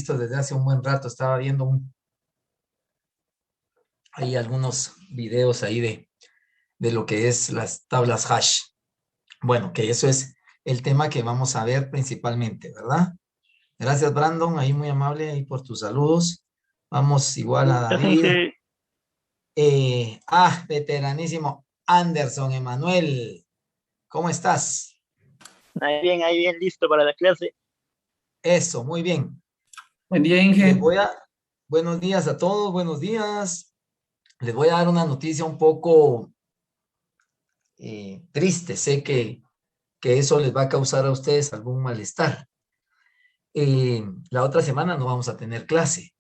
visto desde hace un buen rato. Estaba viendo ahí algunos videos ahí de lo que es las tablas hash. Bueno, que eso es el tema que vamos a ver principalmente, ¿verdad? Gracias, Brandon, ahí muy amable ahí por tus saludos. Vamos igual a Ya, David. Jorge, Veteranísimo Anderson Emanuel. ¿Cómo estás? ahí bien, listo para la clase. Eso, muy bien. Buen día, Les Inge. voy a, buenos días a todos, buenos días. Les voy a dar una noticia un poco triste. Sé que eso les va a causar a ustedes algún malestar. La otra semana no vamos a tener clase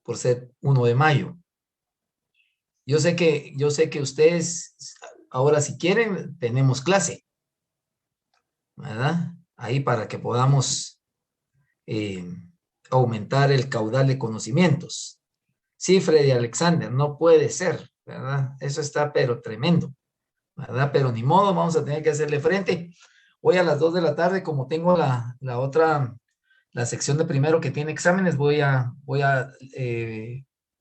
por ser 1 de mayo. Yo sé que ustedes ahora si quieren tenemos clase, ¿verdad? Ahí para que podamos eh, aumentar el caudal de conocimientos. Sí, Freddy Alexander, no puede ser, ¿verdad? Eso está pero tremendo, ¿verdad? Pero ni modo, vamos a tener que hacerle frente. Hoy a las 2 de la tarde, como tengo la otra, la sección de primero que tiene exámenes, voy a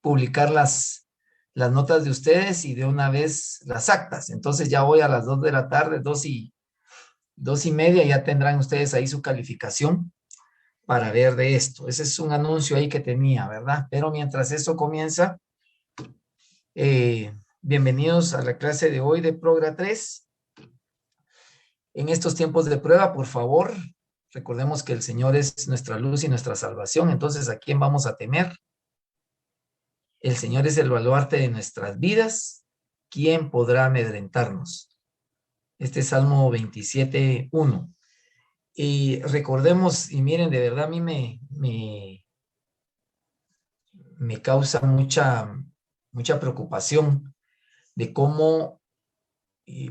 publicar las notas de ustedes y de una vez las actas. Entonces ya voy a las 2 de la tarde, 2:30, ya tendrán ustedes ahí su calificación para ver de esto. Ese es un anuncio ahí que tenía, ¿verdad? Pero mientras esto comienza, bienvenidos a la clase de hoy de Progra 3. En estos tiempos de prueba, por favor, recordemos que el Señor es nuestra luz y nuestra salvación. Entonces, ¿a quién vamos a temer? El Señor es el baluarte de nuestras vidas. ¿Quién podrá amedrentarnos? Este es Salmo 27:1. Y recordemos, y miren, de verdad a mí me causa mucha preocupación de cómo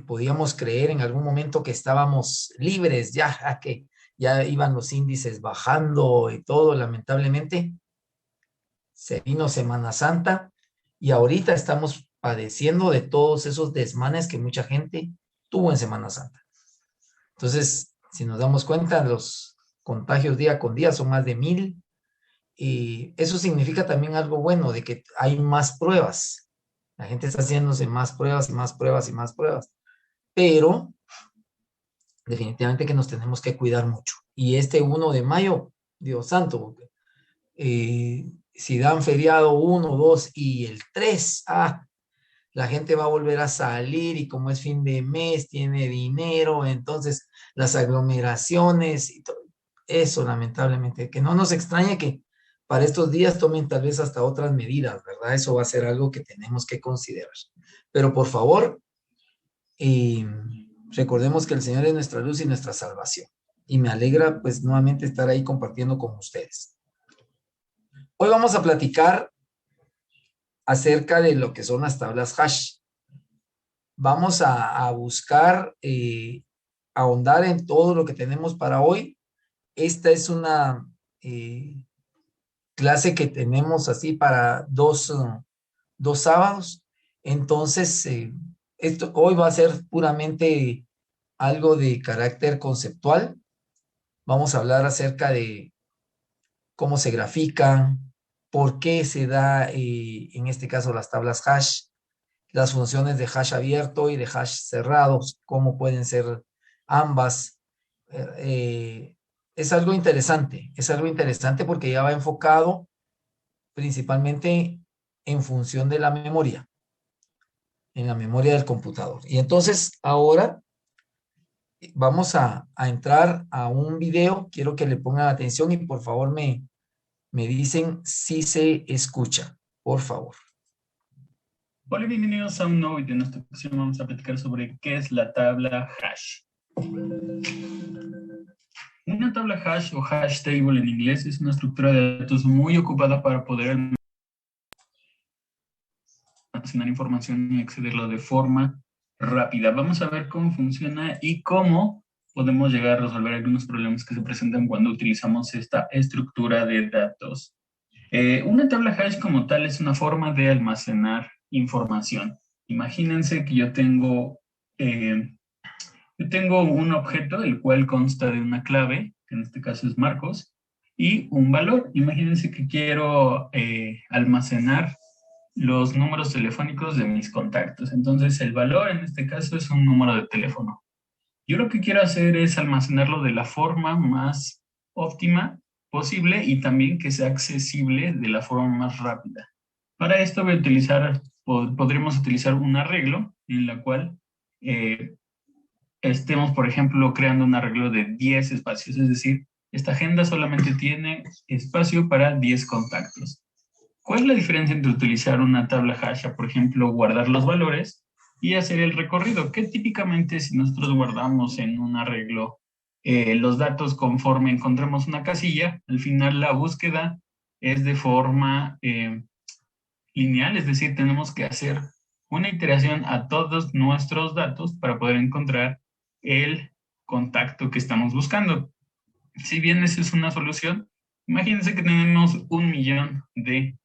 podíamos creer en algún momento que estábamos libres ya, que ya iban los índices bajando y todo. Lamentablemente se vino Semana Santa y ahorita estamos padeciendo de todos esos desmanes que mucha gente tuvo en Semana Santa. Entonces, si nos damos cuenta, los contagios día con día son más de 1,000. Y eso significa también algo bueno, de que hay más pruebas. La gente está haciéndose más pruebas y más pruebas y más pruebas. Pero definitivamente que nos tenemos que cuidar mucho. Y este 1 de mayo, Dios santo, si dan feriado 1, 2 y el 3, la gente va a volver a salir y como es fin de mes, tiene dinero, entonces las aglomeraciones y todo eso, lamentablemente, que no nos extrañe que para estos días tomen tal vez hasta otras medidas, ¿verdad? Eso va a ser algo que tenemos que considerar. Pero por favor, recordemos que el Señor es nuestra luz y nuestra salvación. Y me alegra pues nuevamente estar ahí compartiendo con ustedes. Hoy vamos a platicar acerca de lo que son las tablas hash. Vamos a buscar ahondar en todo lo que tenemos para hoy. Esta es una clase que tenemos así para dos sábados. Entonces, esto hoy va a ser puramente algo de carácter conceptual. Vamos a hablar acerca de cómo se grafican, por qué se da, en este caso, las tablas hash, las funciones de hash abierto y de hash cerrados, cómo pueden ser ambas. Es algo interesante porque ya va enfocado principalmente en función de la memoria, en la memoria del computador. Y entonces ahora vamos a entrar a un video, quiero que le pongan atención y por favor me dicen si se escucha, por favor. Hola y bienvenidos a un nuevo video. En esta ocasión vamos a platicar sobre qué es la tabla hash. Una tabla hash o hash table en inglés es una estructura de datos muy ocupada para poder almacenar información y accederla de forma rápida. Vamos a ver cómo funciona y cómo podemos llegar a resolver algunos problemas que se presentan cuando utilizamos esta estructura de datos. Una tabla hash como tal es una forma de almacenar información. Imagínense que yo tengo un objeto el cual consta de una clave, que en este caso es Marcos, y un valor. Imagínense que quiero almacenar los números telefónicos de mis contactos. Entonces el valor en este caso es un número de teléfono. Yo lo que quiero hacer es almacenarlo de la forma más óptima posible y también que sea accesible de la forma más rápida. Para esto voy a utilizar, podremos utilizar un arreglo en la cual estemos, por ejemplo, creando un arreglo de 10 espacios, es decir, esta agenda solamente tiene espacio para 10 contactos. ¿Cuál es la diferencia entre utilizar una tabla hash, por ejemplo, guardar los valores y hacer el recorrido? Que típicamente si nosotros guardamos en un arreglo los datos conforme encontramos una casilla, al final la búsqueda es de forma lineal, es decir, tenemos que hacer una iteración a todos nuestros datos para poder encontrar el contacto que estamos buscando. Si bien esa es una solución, imagínense que tenemos 1.000.000 de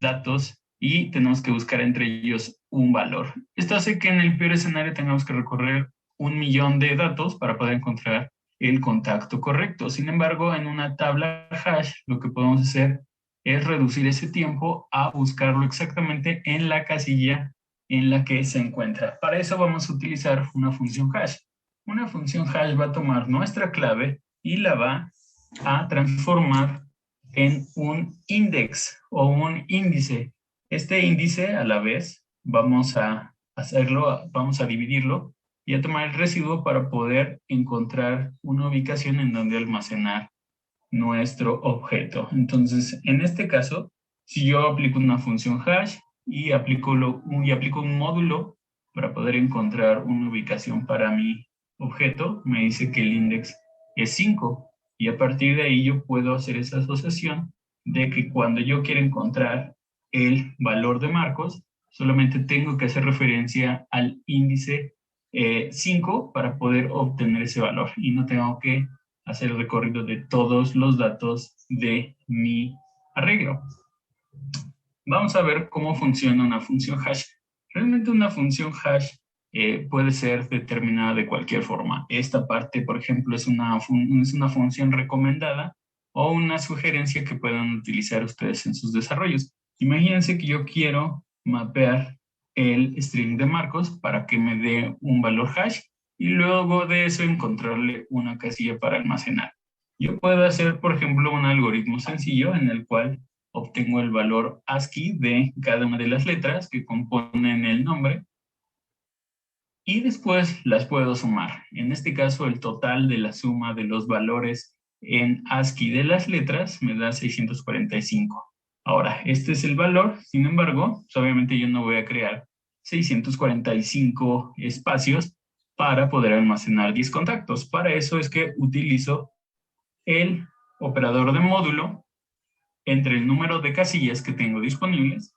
datos y tenemos que buscar entre ellos un valor. Esto hace que en el peor escenario tengamos que recorrer 1.000.000 de datos para poder encontrar el contacto correcto. Sin embargo, en una tabla hash, lo que podemos hacer es reducir ese tiempo a buscarlo exactamente en la casilla en la que se encuentra. Para eso vamos a utilizar una función hash. Una función hash va a tomar nuestra clave y la va a transformar en un index o un índice. Este índice, a la vez, vamos a dividirlo y a tomar el residuo para poder encontrar una ubicación en donde almacenar nuestro objeto. Entonces, en este caso, si yo aplico una función hash y aplico un módulo para poder encontrar una ubicación para mi objeto, me dice que el index es 5. Y a partir de ahí yo puedo hacer esa asociación de que cuando yo quiero encontrar el valor de Marcos, solamente tengo que hacer referencia al índice 5 para poder obtener ese valor y no tengo que hacer el recorrido de todos los datos de mi arreglo. Vamos a ver cómo funciona una función hash. Realmente una función hash puede ser determinada de cualquier forma. Esta parte, por ejemplo, es una función recomendada o una sugerencia que puedan utilizar ustedes en sus desarrollos. Imagínense que yo quiero mapear el string de Marcos para que me dé un valor hash y luego de eso encontrarle una casilla para almacenar. Yo puedo hacer, por ejemplo, un algoritmo sencillo en el cual obtengo el valor ASCII de cada una de las letras que componen el nombre y después las puedo sumar. En este caso, el total de la suma de los valores en ASCII de las letras me da 645. Ahora, este es el valor, sin embargo, pues obviamente yo no voy a crear 645 espacios para poder almacenar 10 contactos. Para eso es que utilizo el operador de módulo entre el número de casillas que tengo disponibles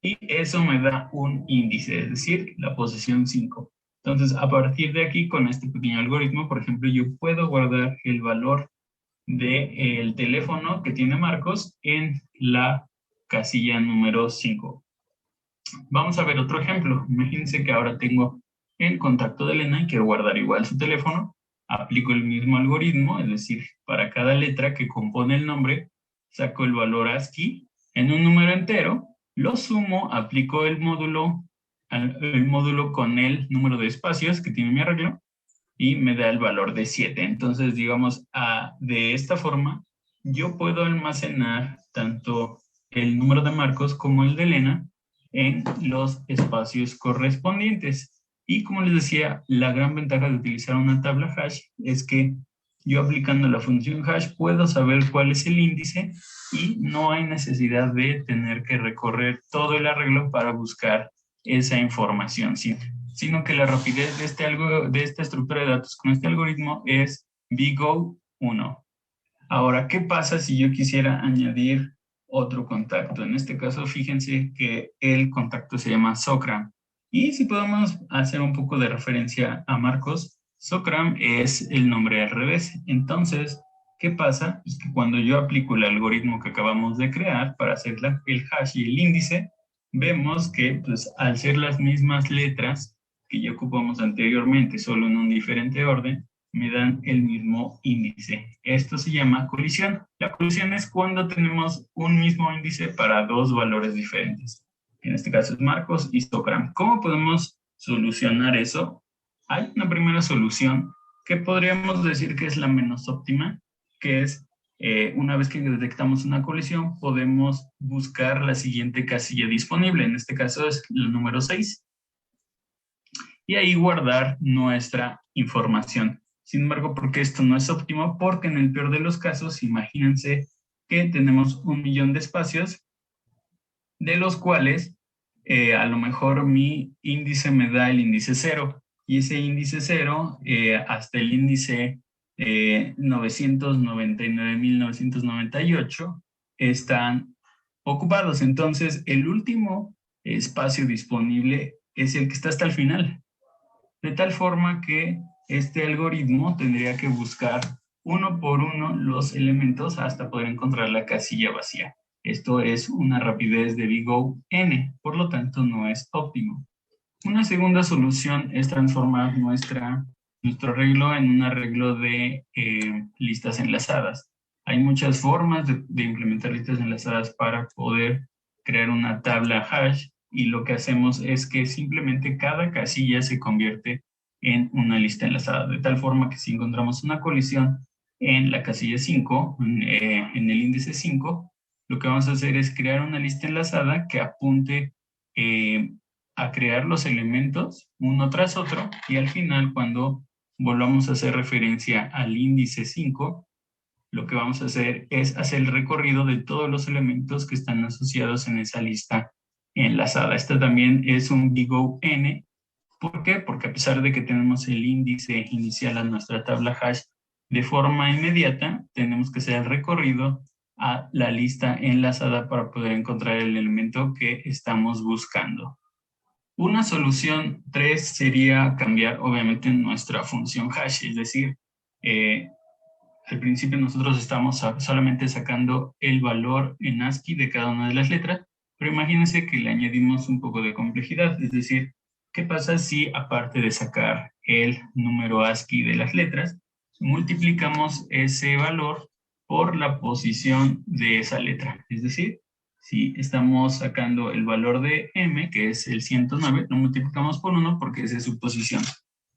y eso me da un índice, es decir, la posición 5. Entonces, a partir de aquí, con este pequeño algoritmo, por ejemplo, yo puedo guardar el valor del teléfono que tiene Marcos en la casilla número 5. Vamos a ver otro ejemplo. Imagínense que ahora tengo el contacto de Elena y quiero guardar igual su teléfono. Aplico el mismo algoritmo, es decir, para cada letra que compone el nombre, saco el valor ASCII en un número entero, lo sumo, aplico el módulo con el número de espacios que tiene mi arreglo y me da el valor de 7. Entonces, digamos, de esta forma, yo puedo almacenar tanto el número de Marcos como el de Elena en los espacios correspondientes. Y como les decía, la gran ventaja de utilizar una tabla hash es que yo aplicando la función hash puedo saber cuál es el índice y no hay necesidad de tener que recorrer todo el arreglo para buscar esa información, sino que la rapidez de esta estructura de datos con este algoritmo es bgo 1. Ahora, ¿qué pasa si yo quisiera añadir otro contacto? En este caso, fíjense que el contacto se llama Socram. Y si podemos hacer un poco de referencia a Marcos, Socram es el nombre al revés. Entonces, ¿qué pasa? Es que cuando yo aplico el algoritmo que acabamos de crear para hacer el hash y el índice, vemos que pues, al ser las mismas letras que ya ocupamos anteriormente, solo en un diferente orden, me dan el mismo índice. Esto se llama colisión. La colisión es cuando tenemos un mismo índice para dos valores diferentes. En este caso es Marcos y Socram. ¿Cómo podemos solucionar eso? Hay una primera solución que podríamos decir que es la menos óptima, que es una vez que detectamos una colisión, podemos buscar la siguiente casilla disponible. En este caso es el número 6. Y ahí guardar nuestra información. Sin embargo, ¿por qué esto no es óptimo? Porque en el peor de los casos, imagínense que tenemos 1.000.000 de espacios, de los cuales a lo mejor mi índice me da el índice 0, y ese índice 0 hasta el índice 999.998 están ocupados. Entonces, el último espacio disponible es el que está hasta el final. De tal forma que este algoritmo tendría que buscar uno por uno los elementos hasta poder encontrar la casilla vacía. Esto es una rapidez de big O n, por lo tanto no es óptimo. Una segunda solución es transformar nuestro arreglo en un arreglo de listas enlazadas. Hay muchas formas de implementar listas enlazadas para poder crear una tabla hash, y lo que hacemos es que simplemente cada casilla se convierte en una lista enlazada, de tal forma que si encontramos una colisión en la casilla 5, en el índice 5, lo que vamos a hacer es crear una lista enlazada que apunte a crear los elementos uno tras otro, y al final, cuando volvamos a hacer referencia al índice 5, lo que vamos a hacer es hacer el recorrido de todos los elementos que están asociados en esa lista enlazada. Esta también es un big O n. ¿Por qué? Porque a pesar de que tenemos el índice inicial a nuestra tabla hash de forma inmediata, tenemos que hacer el recorrido a la lista enlazada para poder encontrar el elemento que estamos buscando. Una solución 3 sería cambiar, obviamente, nuestra función hash, es decir, al principio nosotros estamos solamente sacando el valor en ASCII de cada una de las letras, pero imagínense que le añadimos un poco de complejidad, es decir, ¿qué pasa si aparte de sacar el número ASCII de las letras, multiplicamos ese valor por la posición de esa letra? Es decir, si estamos sacando el valor de M, que es el 109, lo multiplicamos por 1 porque esa es su posición.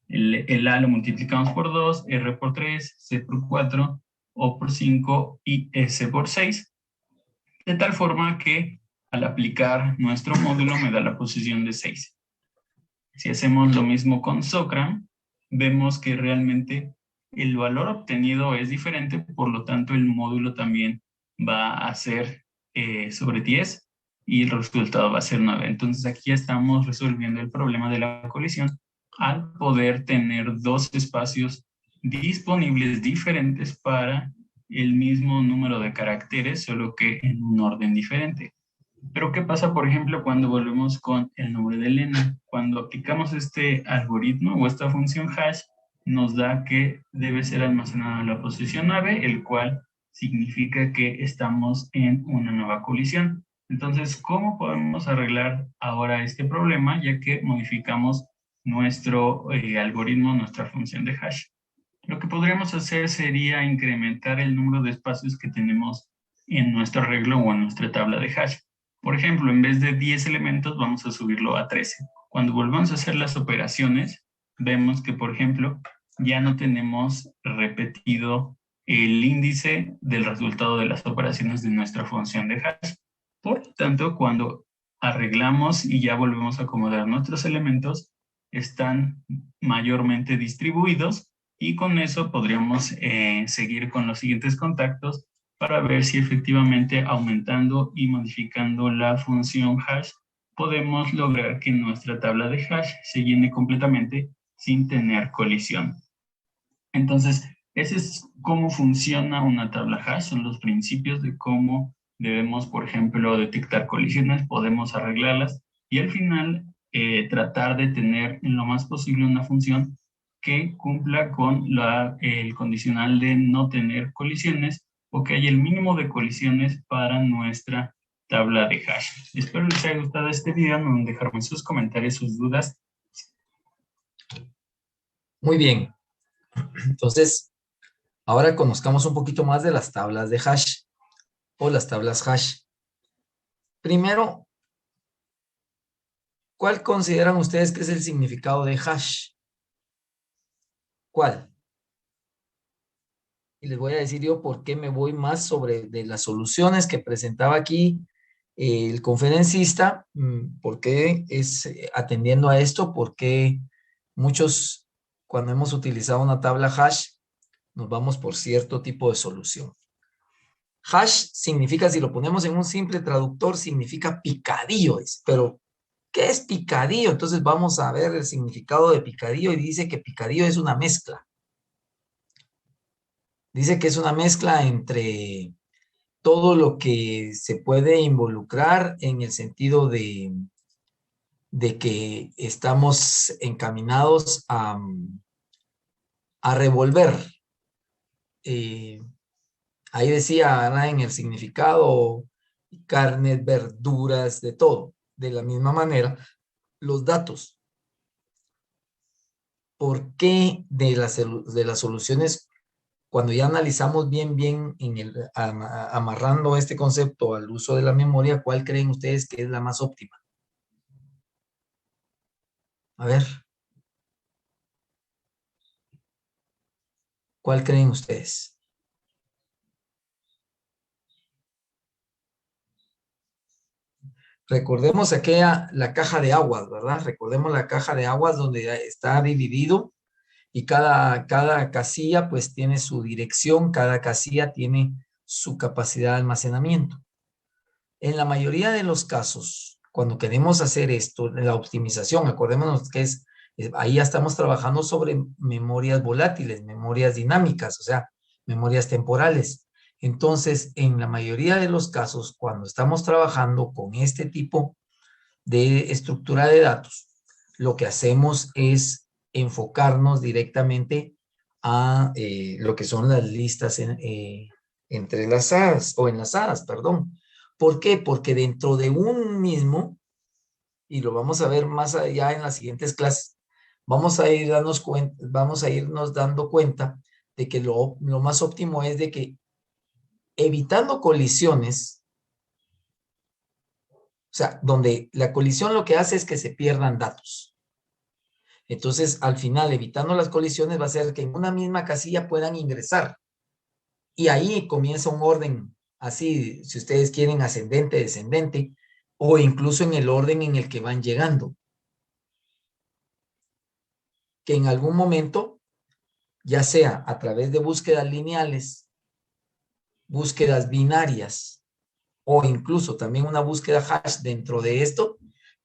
El A lo multiplicamos por 2, R por 3, C por 4, O por 5 y S por 6. De tal forma que al aplicar nuestro módulo me da la posición de 6. Si hacemos lo mismo con Socram, vemos que realmente el valor obtenido es diferente, por lo tanto el módulo también va a ser sobre 10 y el resultado va a ser 9. Entonces aquí estamos resolviendo el problema de la colisión al poder tener dos espacios disponibles diferentes para el mismo número de caracteres, solo que en un orden diferente. Pero ¿qué pasa, por ejemplo, cuando volvemos con el nombre de Elena? Cuando aplicamos este algoritmo o esta función hash, nos da que debe ser almacenado en la posición 9, el cual significa que estamos en una nueva colisión. Entonces, ¿cómo podemos arreglar ahora este problema, ya que modificamos nuestro algoritmo, nuestra función de hash? Lo que podríamos hacer sería incrementar el número de espacios que tenemos en nuestro arreglo o en nuestra tabla de hash. Por ejemplo, en vez de 10 elementos, vamos a subirlo a 13. Cuando volvamos a hacer las operaciones, vemos que, por ejemplo, ya no tenemos repetido el índice del resultado de las operaciones de nuestra función de hash. Por lo tanto, cuando arreglamos y ya volvemos a acomodar nuestros elementos, están mayormente distribuidos, y con eso podríamos seguir con los siguientes contactos para ver si efectivamente aumentando y modificando la función hash podemos lograr que nuestra tabla de hash se llene completamente sin tener colisión. Entonces, ese es cómo funciona una tabla hash, son los principios de cómo debemos, por ejemplo, detectar colisiones, podemos arreglarlas y al final tratar de tener en lo más posible una función que cumpla con el condicional de no tener colisiones, o que haya el mínimo de colisiones para nuestra tabla de hash. Espero les haya gustado este video. No dejarme sus comentarios, sus dudas. Muy bien. Entonces, ahora conozcamos un poquito más de las tablas de hash o las tablas hash. Primero, ¿cuál consideran ustedes que es el significado de hash? ¿Cuál? Y les voy a decir yo por qué me voy más sobre de las soluciones que presentaba aquí el conferencista, por qué es atendiendo a esto, porque muchos, cuando hemos utilizado una tabla hash, nos vamos por cierto tipo de solución. Hash significa, si lo ponemos en un simple traductor, significa picadillo, pero ¿qué es picadillo? Entonces vamos a ver el significado de picadillo y dice que picadillo es una mezcla. Dice que es una mezcla entre todo lo que se puede involucrar en el sentido de que estamos encaminados a revolver. Ahí decía Ana en el significado, carnes, verduras, de todo. De la misma manera, los datos. ¿Por qué de las soluciones, cuando ya analizamos bien, amarrando este concepto al uso de la memoria, cuál creen ustedes que es la más óptima? A ver. ¿Cuál creen ustedes? Recordemos la caja de aguas, ¿verdad? Recordemos la caja de aguas donde está dividido y cada casilla pues tiene su dirección, cada casilla tiene su capacidad de almacenamiento. En la mayoría de los casos, cuando queremos hacer esto, la optimización, acordémonos que ahí ya estamos trabajando sobre memorias volátiles, memorias dinámicas, o sea, memorias temporales. Entonces, en la mayoría de los casos, cuando estamos trabajando con este tipo de estructura de datos, lo que hacemos es enfocarnos directamente a lo que son las listas entrelazadas o enlazadas, perdón. ¿Por qué? Porque dentro de un mismo, y lo vamos a ver más allá en las siguientes clases, vamos a irnos dando cuenta de que lo más óptimo es de que evitando colisiones, o sea, donde la colisión lo que hace es que se pierdan datos. Entonces, al final, evitando las colisiones va a ser que en una misma casilla puedan ingresar. Y ahí comienza un orden, así, si ustedes quieren, ascendente, descendente, o incluso en el orden en el que van llegando. Que en algún momento, ya sea a través de búsquedas lineales, búsquedas binarias, o incluso también una búsqueda hash dentro de esto,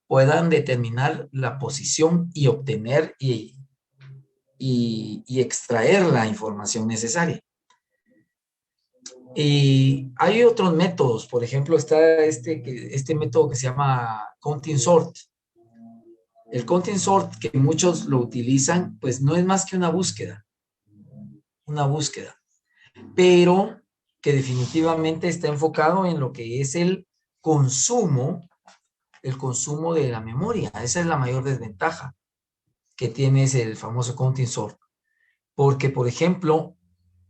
puedan determinar la posición y obtener y extraer la información necesaria. Y hay otros métodos, por ejemplo, está este método que se llama counting sort. El counting sort, que muchos lo utilizan, pues no es más que una búsqueda, pero que definitivamente está enfocado en lo que es el consumo de la memoria. Esa es la mayor desventaja que tiene el famoso counting sort. Porque, por ejemplo,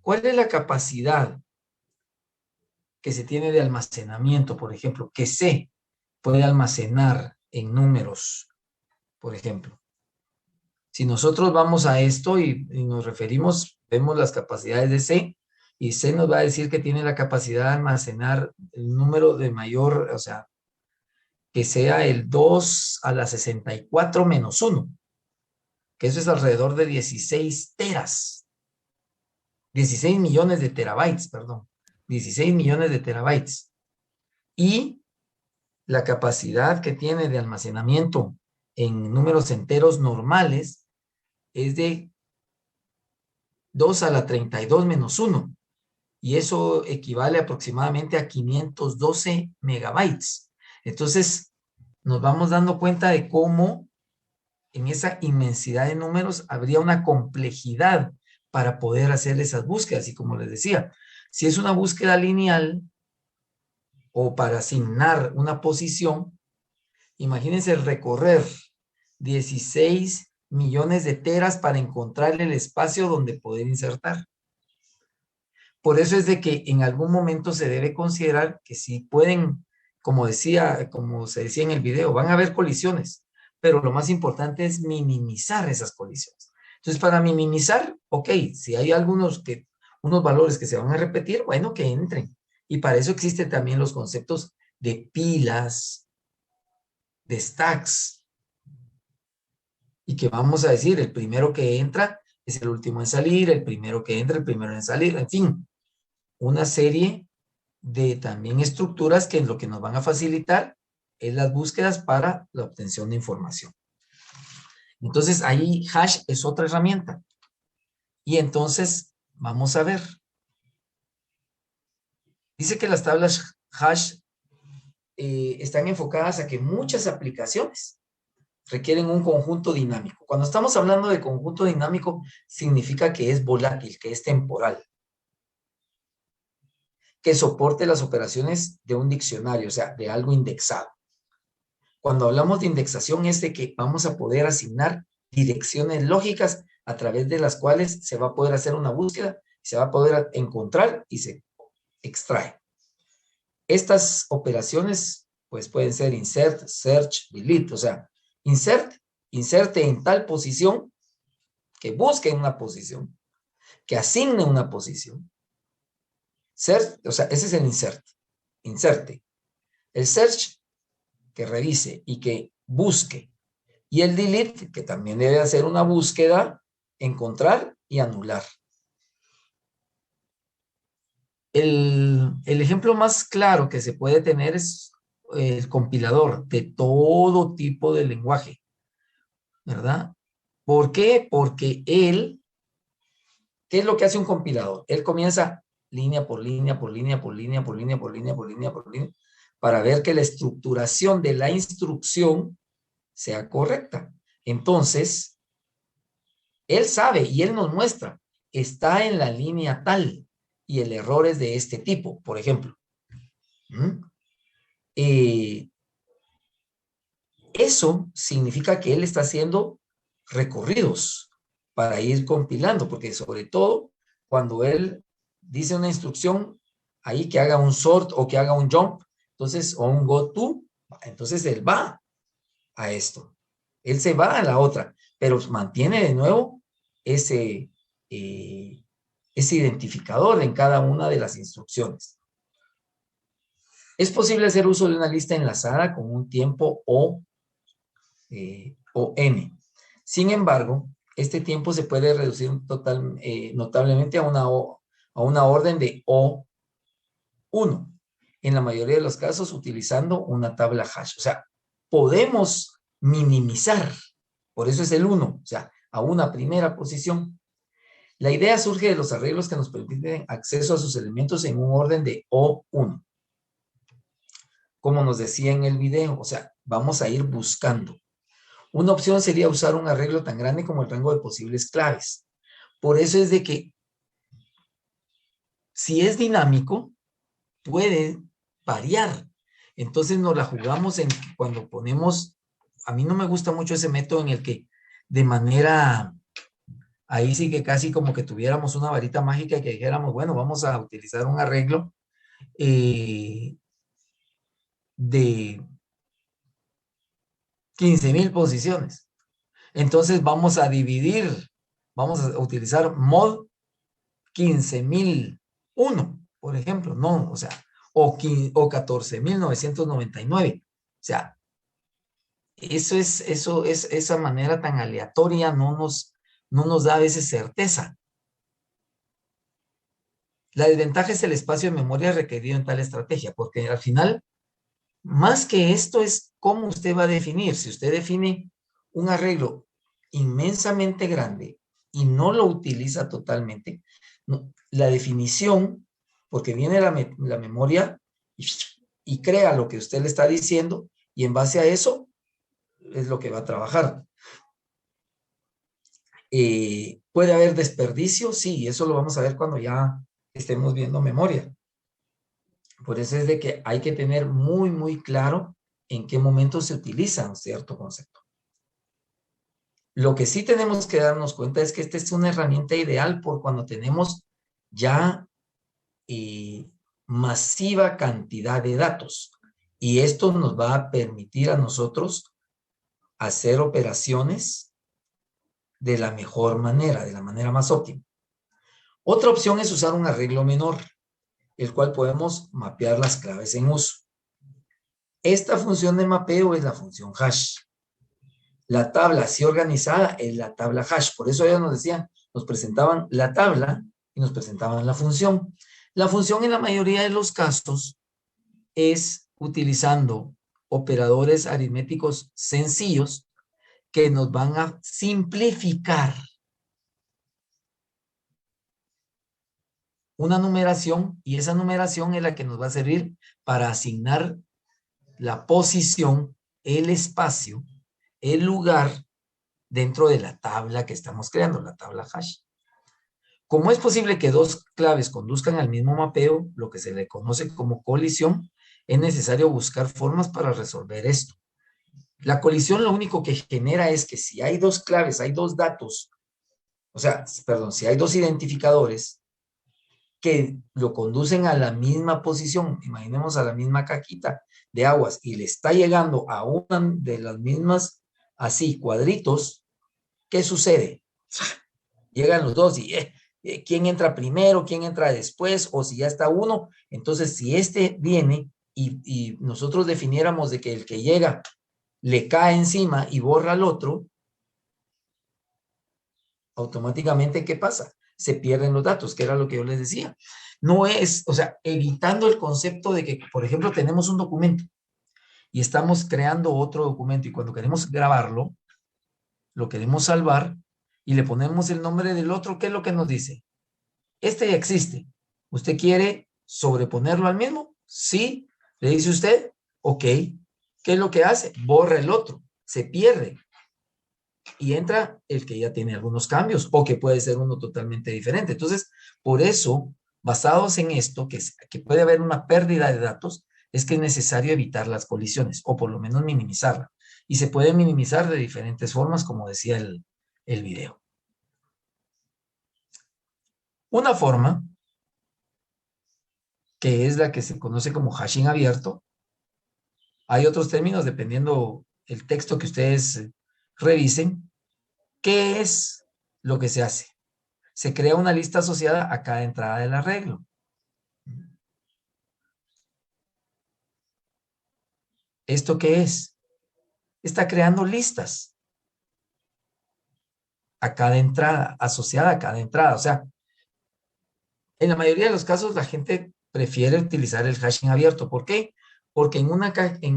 ¿cuál es la capacidad que se tiene de almacenamiento, por ejemplo, que C puede almacenar en números, por ejemplo? Si nosotros vamos a esto y nos referimos, vemos las capacidades de C, y C nos va a decir que tiene la capacidad de almacenar el número de mayor, o sea, que sea el 2 a la 64 menos 1, que eso es alrededor de 16 teras, 16 millones de terabytes, perdón, 16 millones de terabytes. Y la capacidad que tiene de almacenamiento en números enteros normales es de 2 a la 32 menos 1. Y eso equivale aproximadamente a 512 megabytes. Entonces, nos vamos dando cuenta de cómo en esa inmensidad de números habría una complejidad para poder hacer esas búsquedas. Y como les decía, si es una búsqueda lineal o para asignar una posición, imagínense recorrer 16 millones de teras para encontrar el espacio donde poder insertar. Por eso es de que en algún momento se debe considerar que si pueden, como se decía en el video, van a haber colisiones, pero lo más importante es minimizar esas colisiones. Entonces, para minimizar, ok, si hay unos valores que se van a repetir, bueno, que entren. Y para eso existen también los conceptos de pilas, de stacks, y que vamos a decir, el primero que entra es el último en salir, el primero que entra, el primero en salir, en fin, una serie de también estructuras que lo que nos van a facilitar es las búsquedas para la obtención de información. Entonces, ahí hash es otra herramienta. Y entonces, vamos a ver. Dice que las tablas hash están enfocadas a que muchas aplicaciones requieren un conjunto dinámico. Cuando estamos hablando de conjunto dinámico, significa que es volátil, que es temporal, que soporte las operaciones de un diccionario, o sea, de algo indexado. Cuando hablamos de indexación es de que vamos a poder asignar direcciones lógicas a través de las cuales se va a poder hacer una búsqueda, se va a poder encontrar y se extrae. Estas operaciones pues pueden ser insert, search, delete, o sea, inserte en tal posición, que busque una posición, que asigne una posición. Search, o sea, ese es el inserte. El search, que revise y que busque. Y el delete, que también debe hacer una búsqueda, encontrar y anular. El ejemplo más claro que se puede tener es el compilador de todo tipo de lenguaje, ¿verdad? ¿Por qué? Porque ¿qué es lo que hace un compilador? Él comienza línea por línea, por línea, por línea, por línea, por línea, por línea, por línea, para ver que la estructuración de la instrucción sea correcta. Entonces, él sabe y él nos muestra, está en la línea tal y el error es de este tipo, por ejemplo. Eso significa que él está haciendo recorridos para ir compilando, porque sobre todo cuando él dice una instrucción ahí que haga un sort o que haga un jump, entonces, o un go to, entonces él va a esto. Él se va a la otra, pero mantiene de nuevo ese identificador en cada una de las instrucciones. Es posible hacer uso de una lista enlazada con un tiempo o n. Sin embargo, este tiempo se puede reducir notablemente a una orden de O1, en la mayoría de los casos utilizando una tabla hash. O sea, podemos minimizar, por eso es el 1, o sea, a una primera posición. La idea surge de los arreglos que nos permiten acceso a sus elementos en un orden de O1. Como nos decía en el video, o sea, vamos a ir buscando. Una opción sería usar un arreglo tan grande como el rango de posibles claves. Por eso es de que si es dinámico, puede variar. Entonces nos la jugamos cuando ponemos, a mí no me gusta mucho ese método en el que de manera, ahí sí que casi como que tuviéramos una varita mágica y que dijéramos, bueno, vamos a utilizar un arreglo de 15,000 posiciones. Entonces vamos a dividir, vamos a utilizar mod 15,001, por ejemplo, no, o sea, o 14,999. O sea, esa manera tan aleatoria no nos da a veces certeza. La desventaja es el espacio de memoria requerido en tal estrategia, porque al final, más que esto es cómo usted va a definir. Si usted define un arreglo inmensamente grande y no lo utiliza totalmente, la definición, porque viene la memoria y crea lo que usted le está diciendo y en base a eso es lo que va a trabajar. ¿Puede haber desperdicio? Sí, eso lo vamos a ver cuando ya estemos viendo memoria. Por eso es de que hay que tener muy, muy claro en qué momento se utiliza un cierto concepto. Lo que sí tenemos que darnos cuenta es que esta es una herramienta ideal por cuando tenemos ya masiva cantidad de datos. Y esto nos va a permitir a nosotros hacer operaciones de la mejor manera, de la manera más óptima. Otra opción es usar un arreglo menor, el cual podemos mapear las claves en uso. Esta función de mapeo es la función hash. La tabla así organizada es la tabla hash. Por eso ellos nos decían, nos presentaban la tabla y nos presentaban la función. La función en la mayoría de los casos es utilizando operadores aritméticos sencillos que nos van a simplificar una numeración, y esa numeración es la que nos va a servir para asignar la posición, el espacio, el lugar dentro de la tabla que estamos creando, la tabla hash. Como es posible que dos claves conduzcan al mismo mapeo, lo que se le conoce como colisión, es necesario buscar formas para resolver esto. La colisión lo único que genera es que si hay dos claves, hay dos datos, o sea, perdón, si hay dos identificadores que lo conducen a la misma posición, imaginemos a la misma cajita de aguas y le está llegando a una de las mismas, así, cuadritos, ¿qué sucede? Llegan los dos y ¿quién entra primero? ¿Quién entra después? O si ya está uno, entonces si este viene y nosotros definiéramos de que el que llega le cae encima y borra al otro, automáticamente, ¿qué pasa? Se pierden los datos, que era lo que yo les decía. No es, o sea, evitando el concepto de que, por ejemplo, tenemos un documento y estamos creando otro documento y cuando queremos grabarlo, lo queremos salvar y le ponemos el nombre del otro, ¿qué es lo que nos dice? Este ya existe. ¿Usted quiere sobreponerlo al mismo? Sí. Le dice usted, ok. ¿Qué es lo que hace? Borra el otro. Se pierde. Y entra el que ya tiene algunos cambios o que puede ser uno totalmente diferente. Entonces, por eso, basados en esto, que puede haber una pérdida de datos, es que es necesario evitar las colisiones o por lo menos minimizarla. Y se puede minimizar de diferentes formas, como decía el video. Una forma, que es la que se conoce como hashing abierto, hay otros términos dependiendo el texto que ustedes revisen. ¿Qué es lo que se hace? Se crea una lista asociada a cada entrada del arreglo. ¿Esto qué es? Está creando listas a cada entrada, asociada a cada entrada. O sea, en la mayoría de los casos la gente prefiere utilizar el hashing abierto. ¿Por qué? Porque en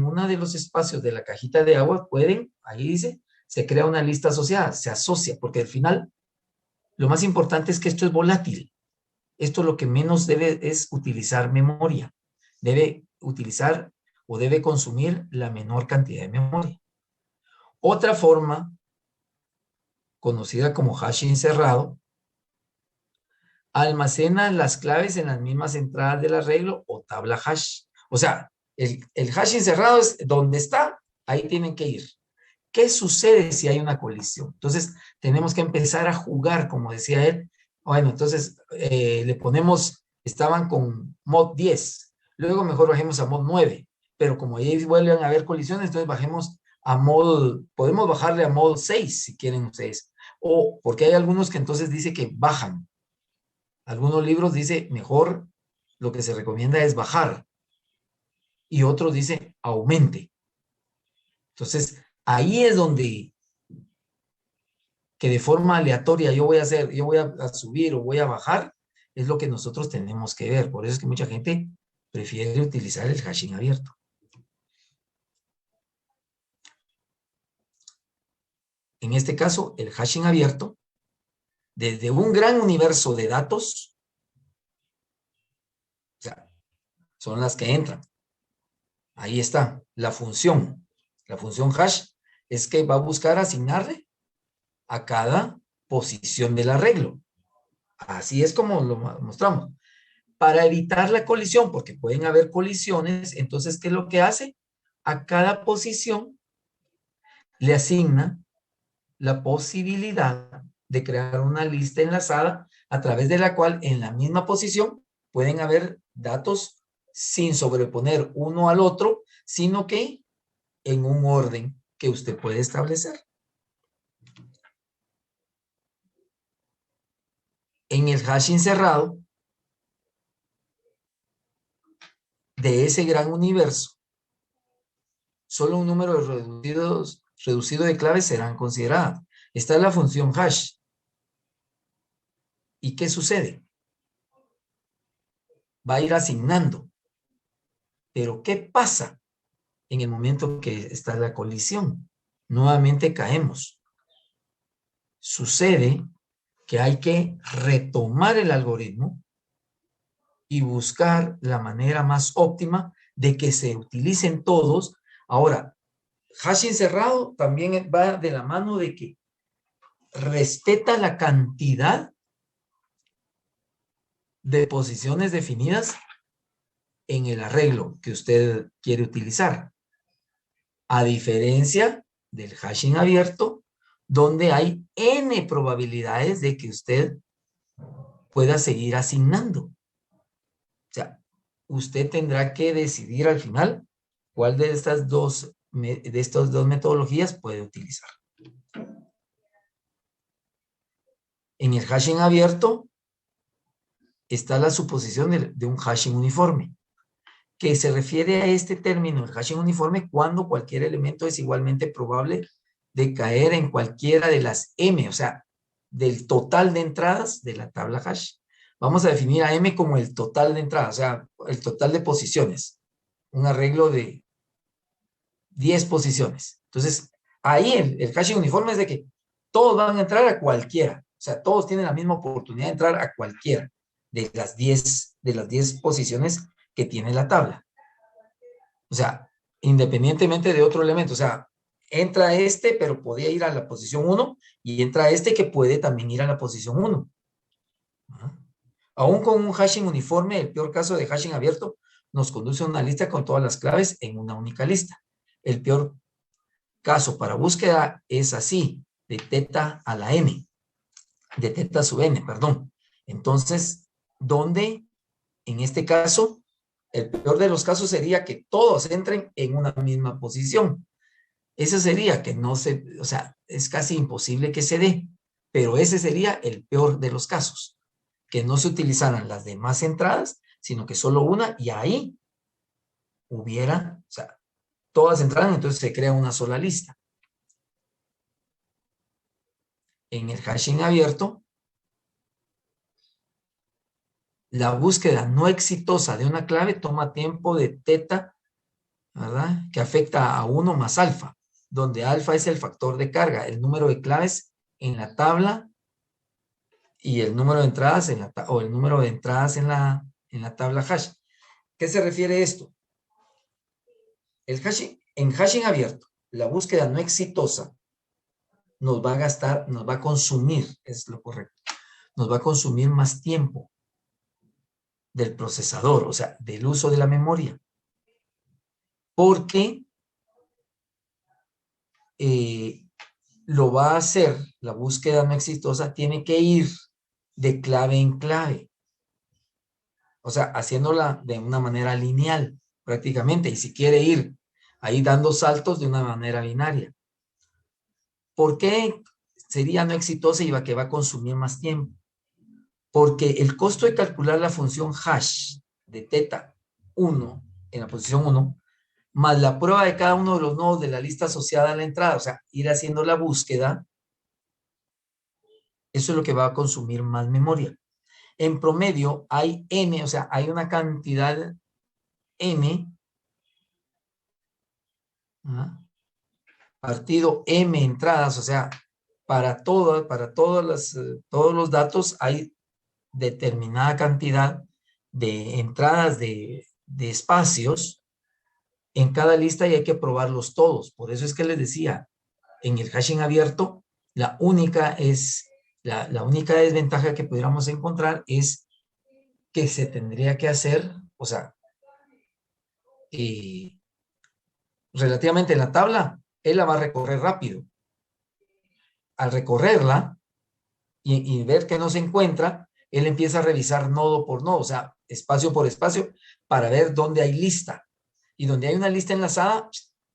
uno de los espacios de la cajita de agua pueden, ahí dice, se crea una lista asociada, se asocia, porque al final lo más importante es que esto es volátil. Esto lo que menos debe es utilizar memoria. Debe utilizar o debe consumir la menor cantidad de memoria. Otra forma, conocida como hashing cerrado, almacena las claves en las mismas entradas del arreglo o tabla hash. O sea, el hashing cerrado es donde está, ahí tienen que ir. ¿Qué sucede si hay una colisión? Entonces, tenemos que empezar a jugar, como decía él. Bueno, entonces le ponemos, estaban con mod 10, luego mejor bajemos a mod 9, pero como ahí vuelven a haber colisiones, entonces bajemos a mod, podemos bajarle a mod 6 si quieren ustedes. O porque hay algunos que entonces dice que bajan. Algunos libros dice mejor, lo que se recomienda es bajar. Y otros dice aumente. Entonces, ahí es donde que de forma aleatoria yo voy a subir o voy a bajar, es lo que nosotros tenemos que ver. Por eso es que mucha gente prefiere utilizar el hashing abierto. En este caso, el hashing abierto, desde un gran universo de datos, o sea, son las que entran. Ahí está, la función hash es que va a buscar asignarle a cada posición del arreglo. Así es como lo mostramos. Para evitar la colisión, porque pueden haber colisiones, entonces, ¿qué es lo que hace? A cada posición le asigna la posibilidad de crear una lista enlazada a través de la cual en la misma posición pueden haber datos sin sobreponer uno al otro, sino que en un orden que usted puede establecer. En el hashing cerrado de ese gran universo, solo un número reducido de claves serán consideradas. Esta es la función hash. ¿Y qué sucede? Va a ir asignando. Pero ¿qué pasa en el momento que está la colisión? Nuevamente caemos. Sucede que hay que retomar el algoritmo y buscar la manera más óptima de que se utilicen todos. Ahora, hashing cerrado también va de la mano de que respeta la cantidad de posiciones definidas en el arreglo que usted quiere utilizar. A diferencia del hashing abierto, donde hay n probabilidades de que usted pueda seguir asignando. O sea, usted tendrá que decidir al final cuál de estas dos metodologías puede utilizar. En el hashing abierto está la suposición de un hashing uniforme, que se refiere a este término, el hashing uniforme, cuando cualquier elemento es igualmente probable de caer en cualquiera de las m, o sea, del total de entradas de la tabla hash. Vamos a definir a m como el total de entradas, o sea, el total de posiciones. Un arreglo de 10 posiciones. Entonces, ahí el hashing uniforme es de que todos van a entrar a cualquiera. O sea, todos tienen la misma oportunidad de entrar a cualquiera de las 10 posiciones que tiene la tabla. O sea, independientemente de otro elemento. O sea, entra este, pero podía ir a la posición 1, y entra este que puede también ir a la posición 1. Aún con un hashing uniforme, el peor caso de hashing abierto nos conduce a una lista con todas las claves en una única lista. El peor caso para búsqueda es así, de teta a la n, de teta sub n, perdón. Entonces, ¿dónde? En este caso, el peor de los casos sería que todos entren en una misma posición. Eso sería que no se, o sea, es casi imposible que se dé, pero ese sería el peor de los casos, que no se utilizaran las demás entradas, sino que solo una, y ahí hubiera, o sea, todas entraran, entonces se crea una sola lista. En el hashing abierto, la búsqueda no exitosa de una clave toma tiempo de teta, ¿verdad? Que afecta a 1 más alfa, donde alfa es el factor de carga, el número de claves en la tabla y el número de entradas en la tabla hash. ¿Qué se refiere esto? En hashing abierto, la búsqueda no exitosa nos va a consumir, es lo correcto, nos va a consumir más tiempo del procesador, o sea, del uso de la memoria. Porque lo va a hacer, la búsqueda no exitosa tiene que ir de clave en clave. O sea, haciéndola de una manera lineal, prácticamente. Y si quiere ir ahí dando saltos de una manera binaria. ¿Por qué sería no exitosa y que va a consumir más tiempo? Porque el costo de calcular la función hash de teta 1 en la posición 1, más la prueba de cada uno de los nodos de la lista asociada a la entrada, o sea, ir haciendo la búsqueda, eso es lo que va a consumir más memoria. En promedio hay n, o sea, hay una cantidad n, partido m entradas, o sea, para todos los datos hay determinada cantidad de entradas de espacios en cada lista y hay que probarlos todos. Por eso es que les decía, en el hashing abierto, la única desventaja que pudiéramos encontrar es que se tendría que hacer, o sea, relativamente en la tabla, él la va a recorrer rápido. al recorrerla y ver que no se encuentra, él empieza a revisar nodo por nodo, o sea, espacio por espacio, para ver dónde hay lista. Y donde hay una lista enlazada,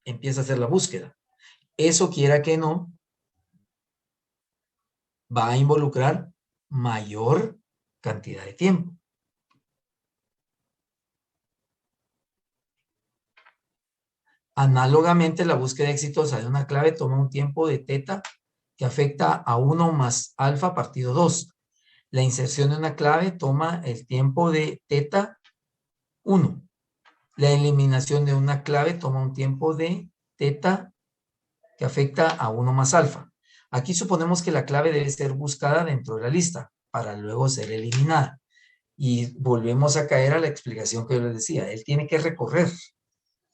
empieza a hacer la búsqueda. Eso, quiera que no, va a involucrar mayor cantidad de tiempo. Análogamente, la búsqueda exitosa de una clave toma un tiempo de teta que afecta a 1 más alfa partido 2. La inserción de una clave toma el tiempo de teta 1. La eliminación de una clave toma un tiempo de teta que afecta a 1 más alfa. Aquí suponemos que la clave debe ser buscada dentro de la lista para luego ser eliminada. Y volvemos a caer a la explicación que yo les decía. Él tiene que recorrer.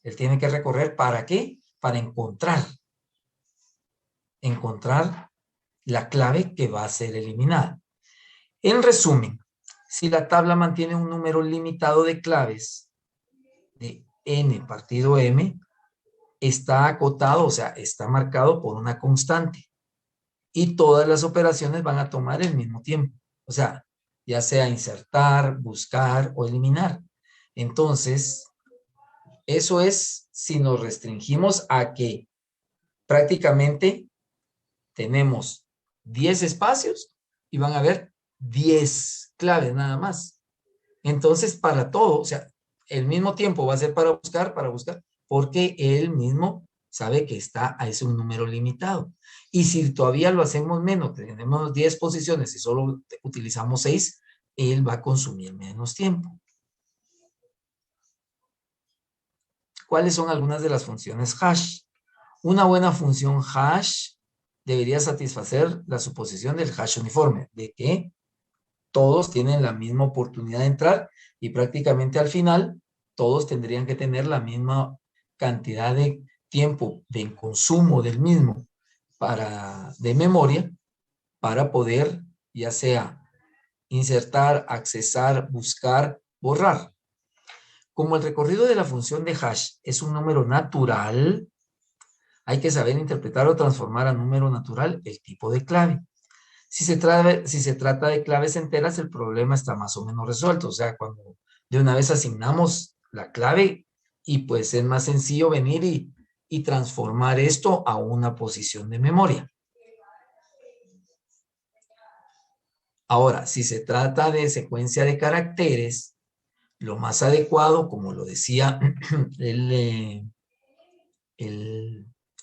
Él tiene que recorrer, ¿para qué? Para encontrar la clave que va a ser eliminada. En resumen, si la tabla mantiene un número limitado de claves de n partido m, está acotado, o sea, está marcado por una constante. Y todas las operaciones van a tomar el mismo tiempo. O sea, ya sea insertar, buscar o eliminar. Entonces, eso es si nos restringimos a que prácticamente tenemos 10 espacios y van a haber 10 claves nada más. Entonces, para todo, o sea, el mismo tiempo va a ser para buscar, porque él mismo sabe que es un número limitado. Y si todavía lo hacemos menos, tenemos 10 posiciones y solo utilizamos 6, él va a consumir menos tiempo. ¿Cuáles son algunas de las funciones hash? Una buena función hash debería satisfacer la suposición del hash uniforme, de que todos tienen la misma oportunidad de entrar y prácticamente al final todos tendrían que tener la misma cantidad de tiempo de consumo del mismo de memoria para poder ya sea insertar, accesar, buscar, borrar. Como el recorrido de la función de hash es un número natural, hay que saber interpretar o transformar a número natural el tipo de clave. Si se trata de claves enteras, el problema está más o menos resuelto. O sea, cuando de una vez asignamos la clave y pues es más sencillo venir y transformar esto a una posición de memoria. Ahora, si se trata de secuencia de caracteres, lo más adecuado, como lo decía el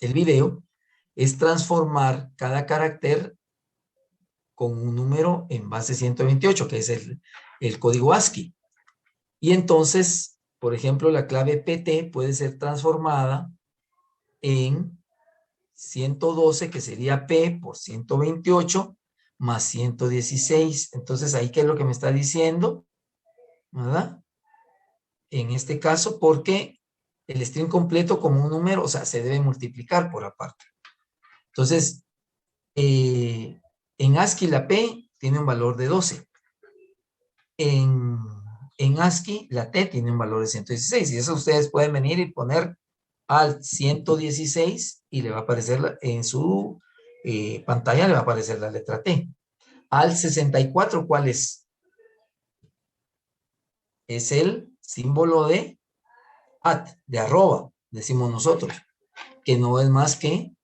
video, es transformar cada carácter con un número en base 128, que es el código ASCII. Y entonces, por ejemplo, la clave PT puede ser transformada en 112, que sería P por 128 más 116. Entonces, ahí, ¿qué es lo que me está diciendo? ¿Verdad? En este caso, porque el string completo como un número, o sea, se debe multiplicar por aparte. Entonces, en ASCII la P tiene un valor de 12. En ASCII la T tiene un valor de 116. Y eso ustedes pueden venir y poner al 116 y le va a aparecer en su pantalla, le va a aparecer la letra T. Al 64, ¿cuál es? Es el símbolo de de arroba, decimos nosotros, que no es más que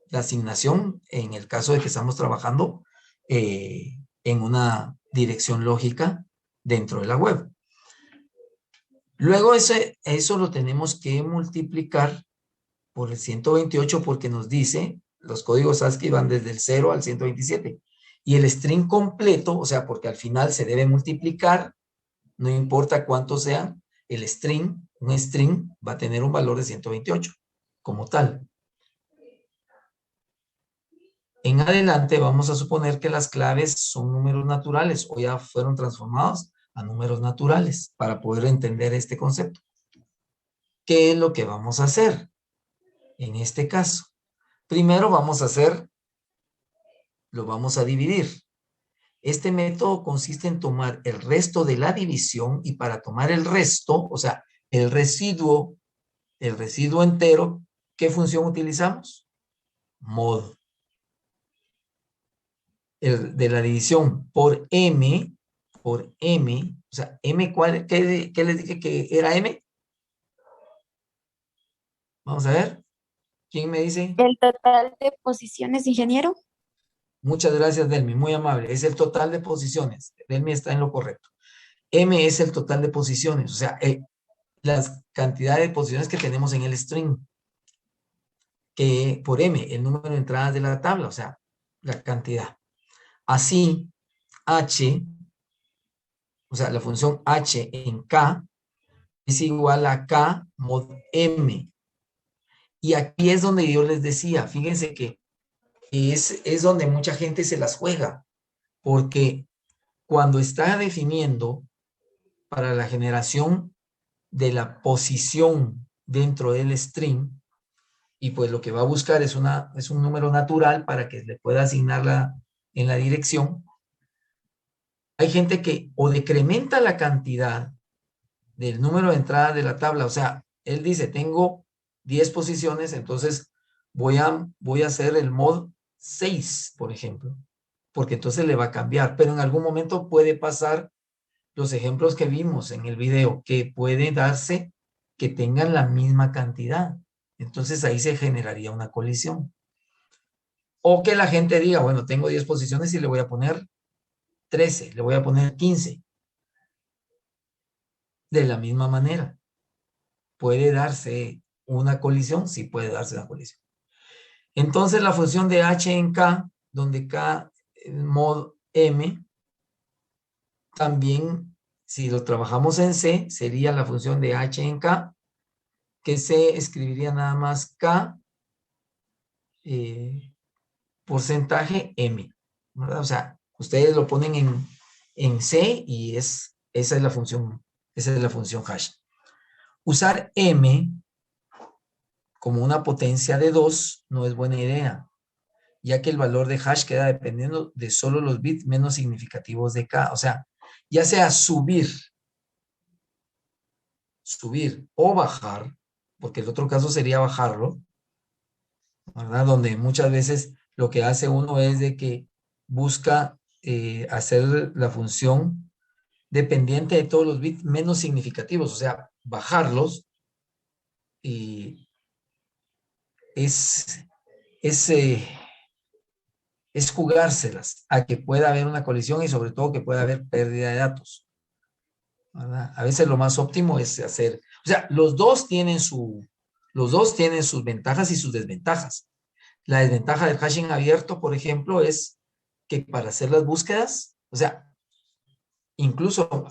la asignación en el caso de que estamos trabajando en una dirección lógica dentro de la web. Luego eso lo tenemos que multiplicar por el 128 porque nos dice, los códigos ASCII van desde el 0 al 127. Y el string completo, o sea, porque al final se debe multiplicar, no importa cuánto sea, el string, un string va a tener un valor de 128 como tal. En adelante vamos a suponer que las claves son números naturales o ya fueron transformados a números naturales para poder entender este concepto. ¿Qué es lo que vamos a hacer en este caso? Primero lo vamos a dividir. Este método consiste en tomar el resto de la división y para tomar el resto, o sea, el residuo entero, ¿qué función utilizamos? Mod. de la división por M, o sea, M, ¿qué les dije que era M? Vamos a ver, ¿quién me dice? El total de posiciones, ingeniero. Muchas gracias, Delmi, muy amable. Es el total de posiciones. Delmi está en lo correcto. M es el total de posiciones, o sea, las cantidades de posiciones que tenemos en el string, que por M, el número de entradas de la tabla, o sea, la cantidad. Así, H, o sea, la función H en K es igual a K mod M. Y aquí es donde yo les decía, fíjense que es donde mucha gente se las juega, porque cuando está definiendo para la generación de la posición dentro del string, y pues lo que va a buscar es un número natural para que le pueda asignarla en la dirección, hay gente que o decrementa la cantidad del número de entradas de la tabla, o sea, él dice, tengo 10 posiciones, entonces voy a hacer el mod 6, por ejemplo, porque entonces le va a cambiar, pero en algún momento puede pasar los ejemplos que vimos en el video, que puede darse que tengan la misma cantidad. Entonces ahí se generaría una colisión. O que la gente diga, bueno, tengo 10 posiciones y le voy a poner 13, le voy a poner 15. De la misma manera, ¿puede darse una colisión? Sí puede darse una colisión. Entonces la función de h en k, donde k mod m, también si lo trabajamos en C, sería la función de h en k, que se escribiría nada más k porcentaje m, ¿verdad? O sea, ustedes lo ponen en C y esa es la función hash. Usar m como una potencia de 2 no es buena idea, ya que el valor de hash queda dependiendo de solo los bits menos significativos de k. O sea, ya sea subir o bajar, porque el otro caso sería bajarlo, ¿verdad? Donde muchas veces lo que hace uno es de que busca hacer la función dependiente de todos los bits menos significativos, o sea, bajarlos y es jugárselas a que pueda haber una colisión y sobre todo que pueda haber pérdida de datos, ¿verdad? A veces lo más óptimo es hacer, o sea, los dos tienen sus ventajas y sus desventajas. La desventaja del hashing abierto, por ejemplo, es que para hacer las búsquedas, o sea, incluso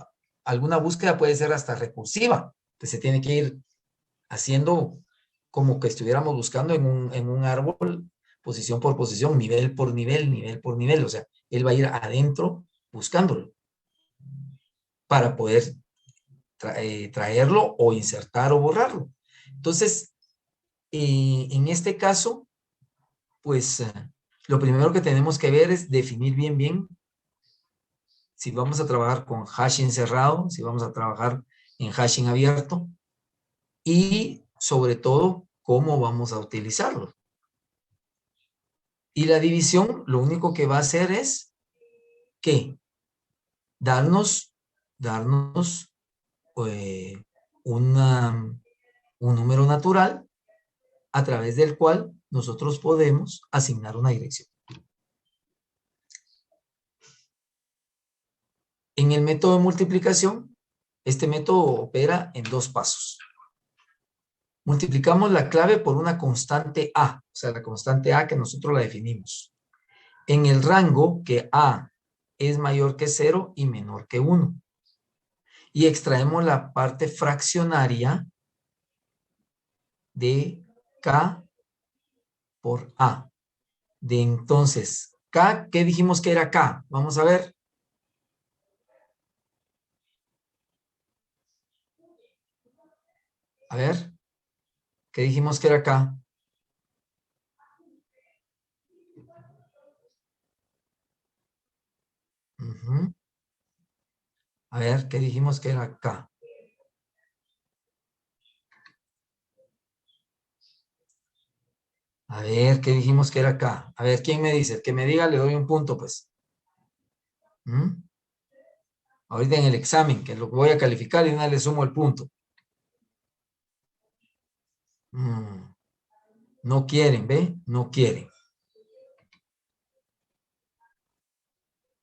alguna búsqueda puede ser hasta recursiva, que se tiene que ir haciendo como que estuviéramos buscando en un árbol, posición por posición, nivel por nivel, o sea, él va a ir adentro buscándolo para poder traerlo o insertar o borrarlo. Entonces, en este caso, pues lo primero que tenemos que ver es definir bien si vamos a trabajar con hashing cerrado, si vamos a trabajar en hashing abierto y sobre todo cómo vamos a utilizarlo. Y la división lo único que va a hacer es que darnos un número natural a través del cual nosotros podemos asignar una dirección. En el método de multiplicación, este método opera en dos pasos. Multiplicamos la clave por una constante A, o sea, la constante A que nosotros la definimos. En el rango que A es mayor que 0 y menor que 1. Y extraemos la parte fraccionaria de K por A. De entonces, K, ¿qué dijimos que era K? Vamos a ver. A ver, ¿qué dijimos que era K? A ver, ¿qué dijimos que era K? A ver, ¿qué dijimos que era K? A ver, ¿quién me dice? El que me diga le doy un punto, pues. ¿Mm? Ahorita en el examen, que lo voy a calificar y una le sumo el punto. No quieren, ¿ve? No quieren.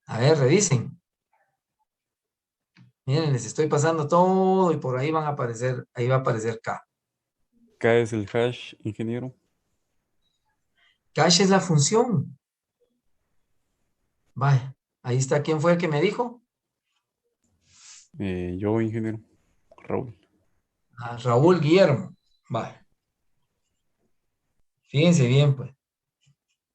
A ver, revisen. Miren, les estoy pasando todo y por ahí van a aparecer, ahí va a aparecer K. K es el hash, ingeniero. Cache es la función. Vaya, ahí está. ¿Quién fue el que me dijo? Yo, ingeniero. Raúl. Raúl Guillermo. Vaya. Fíjense bien, pues.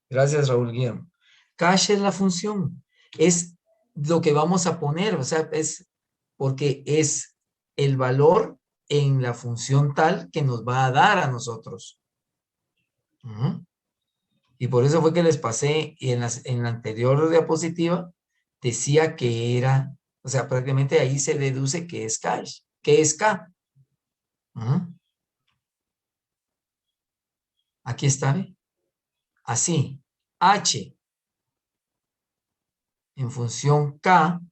Gracias, Raúl Guillermo. Cache es la función. Es lo que vamos a poner, o sea, es porque es el valor en la función tal que nos va a dar a nosotros. Y por eso fue que les pasé y en la anterior diapositiva decía que era, o sea, prácticamente ahí se deduce que es cache, que es K. Aquí está, ¿ve? Así, H en función K, o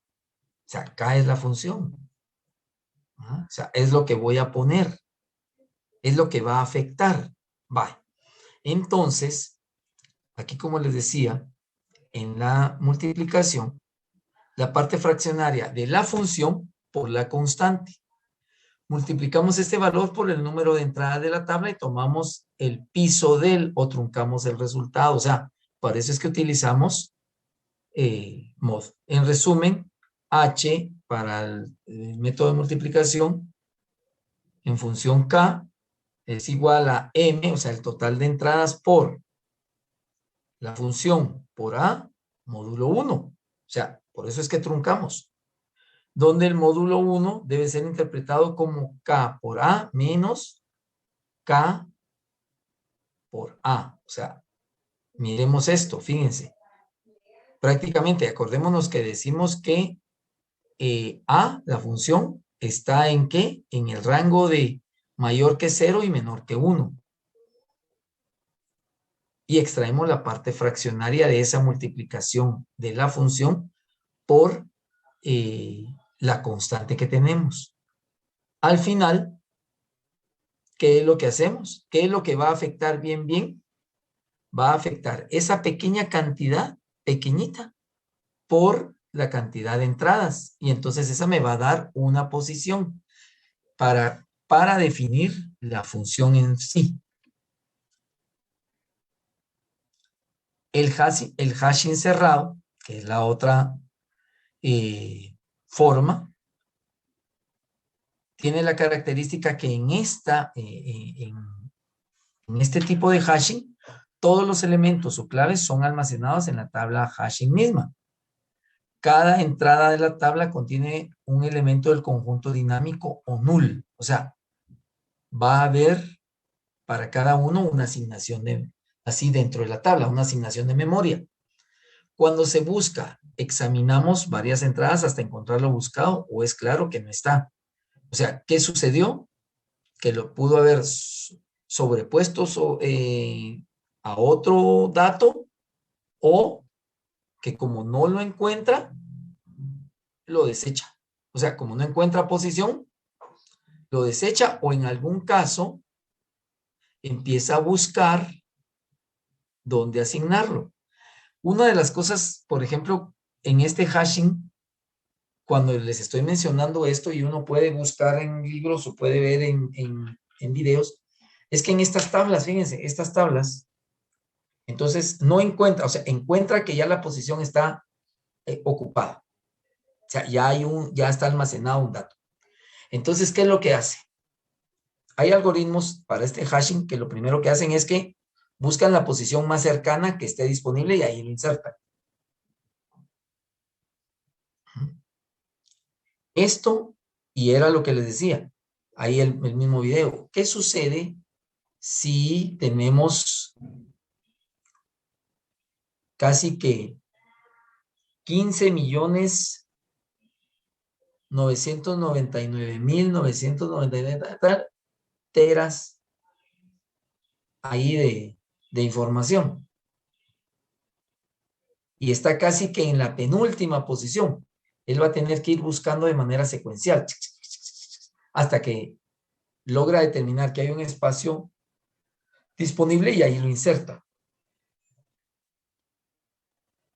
sea, K es la función. O sea, es lo que voy a poner, es lo que va a afectar. Vale. Entonces, aquí como les decía, en la multiplicación, la parte fraccionaria de la función por la constante. Multiplicamos este valor por el número de entrada de la tabla y tomamos el piso del o truncamos el resultado. O sea, para eso es que utilizamos mod. En resumen, H para el método de multiplicación en función K es igual a M, o sea, el total de entradas por la función por A, módulo 1. O sea, por eso es que truncamos. Donde el módulo 1 debe ser interpretado como K por A menos K por A. O sea, miremos esto, fíjense. Prácticamente, acordémonos que decimos que A, la función, está en ¿qué? En el rango de mayor que 0 y menor que 1. Y extraemos la parte fraccionaria de esa multiplicación de la función por la constante que tenemos. Al final, ¿qué es lo que hacemos? ¿Qué es lo que va a afectar bien? Va a afectar esa pequeña cantidad, pequeñita, por la cantidad de entradas. Y entonces esa me va a dar una posición para definir la función en sí. El hashing cerrado, que es la otra forma, tiene la característica que en este tipo de hashing, todos los elementos o claves son almacenados en la tabla hashing misma. Cada entrada de la tabla contiene un elemento del conjunto dinámico o null. O sea, va a haber para cada uno una asignación así dentro de la tabla, una asignación de memoria. Cuando se busca, examinamos varias entradas hasta encontrar lo buscado o es claro que no está. O sea, ¿qué sucedió? Que lo pudo haber sobrepuesto a otro dato o que como no lo encuentra, lo desecha. O sea, como no encuentra posición, lo desecha o en algún caso empieza a buscar dónde asignarlo. Una de las cosas, por ejemplo, en este hashing, cuando les estoy mencionando esto y uno puede buscar en libros o puede ver en videos, es que en estas tablas, fíjense, estas tablas, entonces no encuentra, o sea, encuentra que ya la posición está ocupada. O sea, ya está almacenado un dato. Entonces, ¿qué es lo que hace? Hay algoritmos para este hashing que lo primero que hacen es que buscan la posición más cercana que esté disponible y ahí lo insertan. Esto, y era lo que les decía, ahí el mismo video. ¿Qué sucede si tenemos casi que 15.999.999 teras ahí de información? y está casi que en la penúltima posición. Él va a tener que ir buscando de manera secuencial hasta que logra determinar que hay un espacio disponible y ahí lo inserta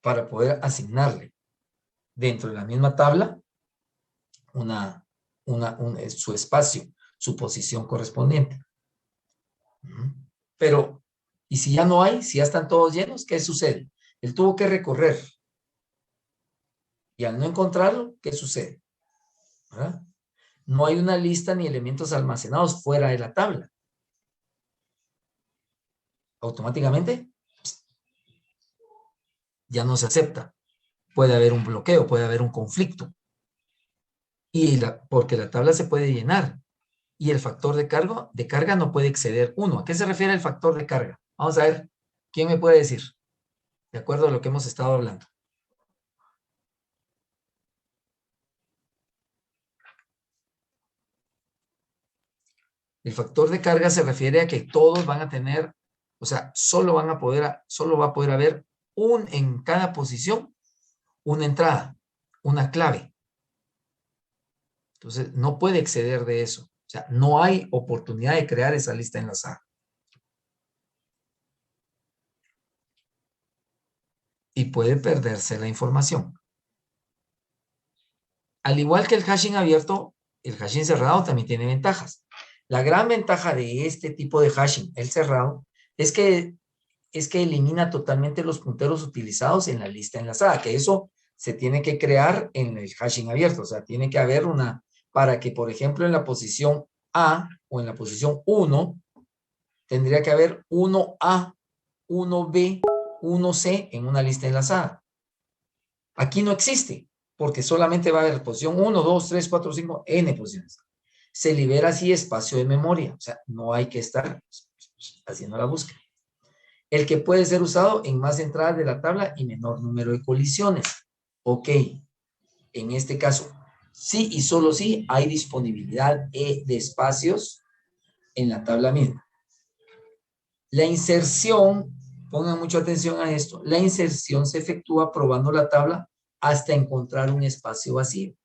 para poder asignarle dentro de la misma tabla su espacio, su posición correspondiente. Pero, ¿y si ya no hay? Si ya están todos llenos, ¿qué sucede? Él tuvo que recorrer. Y al no encontrarlo, ¿qué sucede? ¿Verdad? No hay una lista ni elementos almacenados fuera de la tabla. Automáticamente ya no se acepta. Puede haber un bloqueo, puede haber un conflicto. Porque la tabla se puede llenar. Y el factor de carga no puede exceder 1. ¿A qué se refiere el factor de carga? Vamos a ver, ¿quién me puede decir? De acuerdo a lo que hemos estado hablando. El factor de carga se refiere a que todos van a tener, o sea, solo va a poder haber en cada posición, una entrada, una clave. Entonces, no puede exceder de eso. O sea, no hay oportunidad de crear esa lista enlazada. Y puede perderse la información. Al igual que el hashing abierto, el hashing cerrado también tiene ventajas. La gran ventaja de este tipo de hashing, el cerrado, es que elimina totalmente los punteros utilizados en la lista enlazada, que eso se tiene que crear en el hashing abierto. O sea, tiene que haber para que, por ejemplo, en la posición A o en la posición 1, tendría que haber 1A, 1B, 1C en una lista enlazada. Aquí no existe, porque solamente va a haber posición 1, 2, 3, 4, 5, N posiciones. Se libera así espacio de memoria, o sea, no hay que estar haciendo la búsqueda. El que puede ser usado en más entradas de la tabla y menor número de colisiones. Ok, en este caso, sí y solo sí hay disponibilidad de espacios en la tabla misma. La inserción, pongan mucha atención a esto, la inserción se efectúa probando la tabla hasta encontrar un espacio vacío.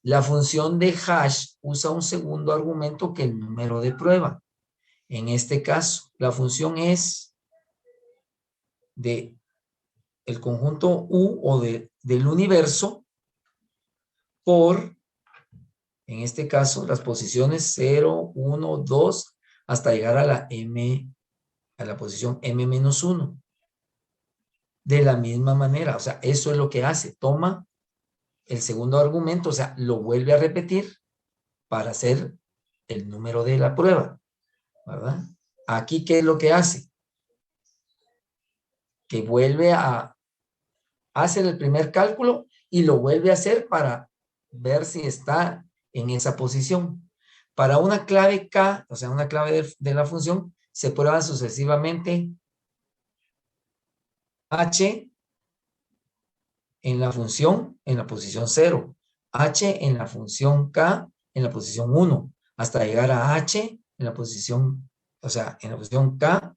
La función de hash usa un segundo argumento que el número de prueba. En este caso, la función es de el conjunto U o del universo por, en este caso, las posiciones 0, 1, 2, hasta llegar a la posición M-1. De la misma manera, o sea, eso es lo que hace. Toma el segundo argumento, o sea, lo vuelve a repetir para hacer el número de la prueba, ¿verdad? Aquí, ¿qué es lo que hace? Que vuelve a hacer el primer cálculo y lo vuelve a hacer para ver si está en esa posición. Para una clave K, o sea, una clave de la función, se prueba sucesivamente H en la función en la posición 0, H en la función K en la posición 1, hasta llegar a H en la posición, o sea, en la posición K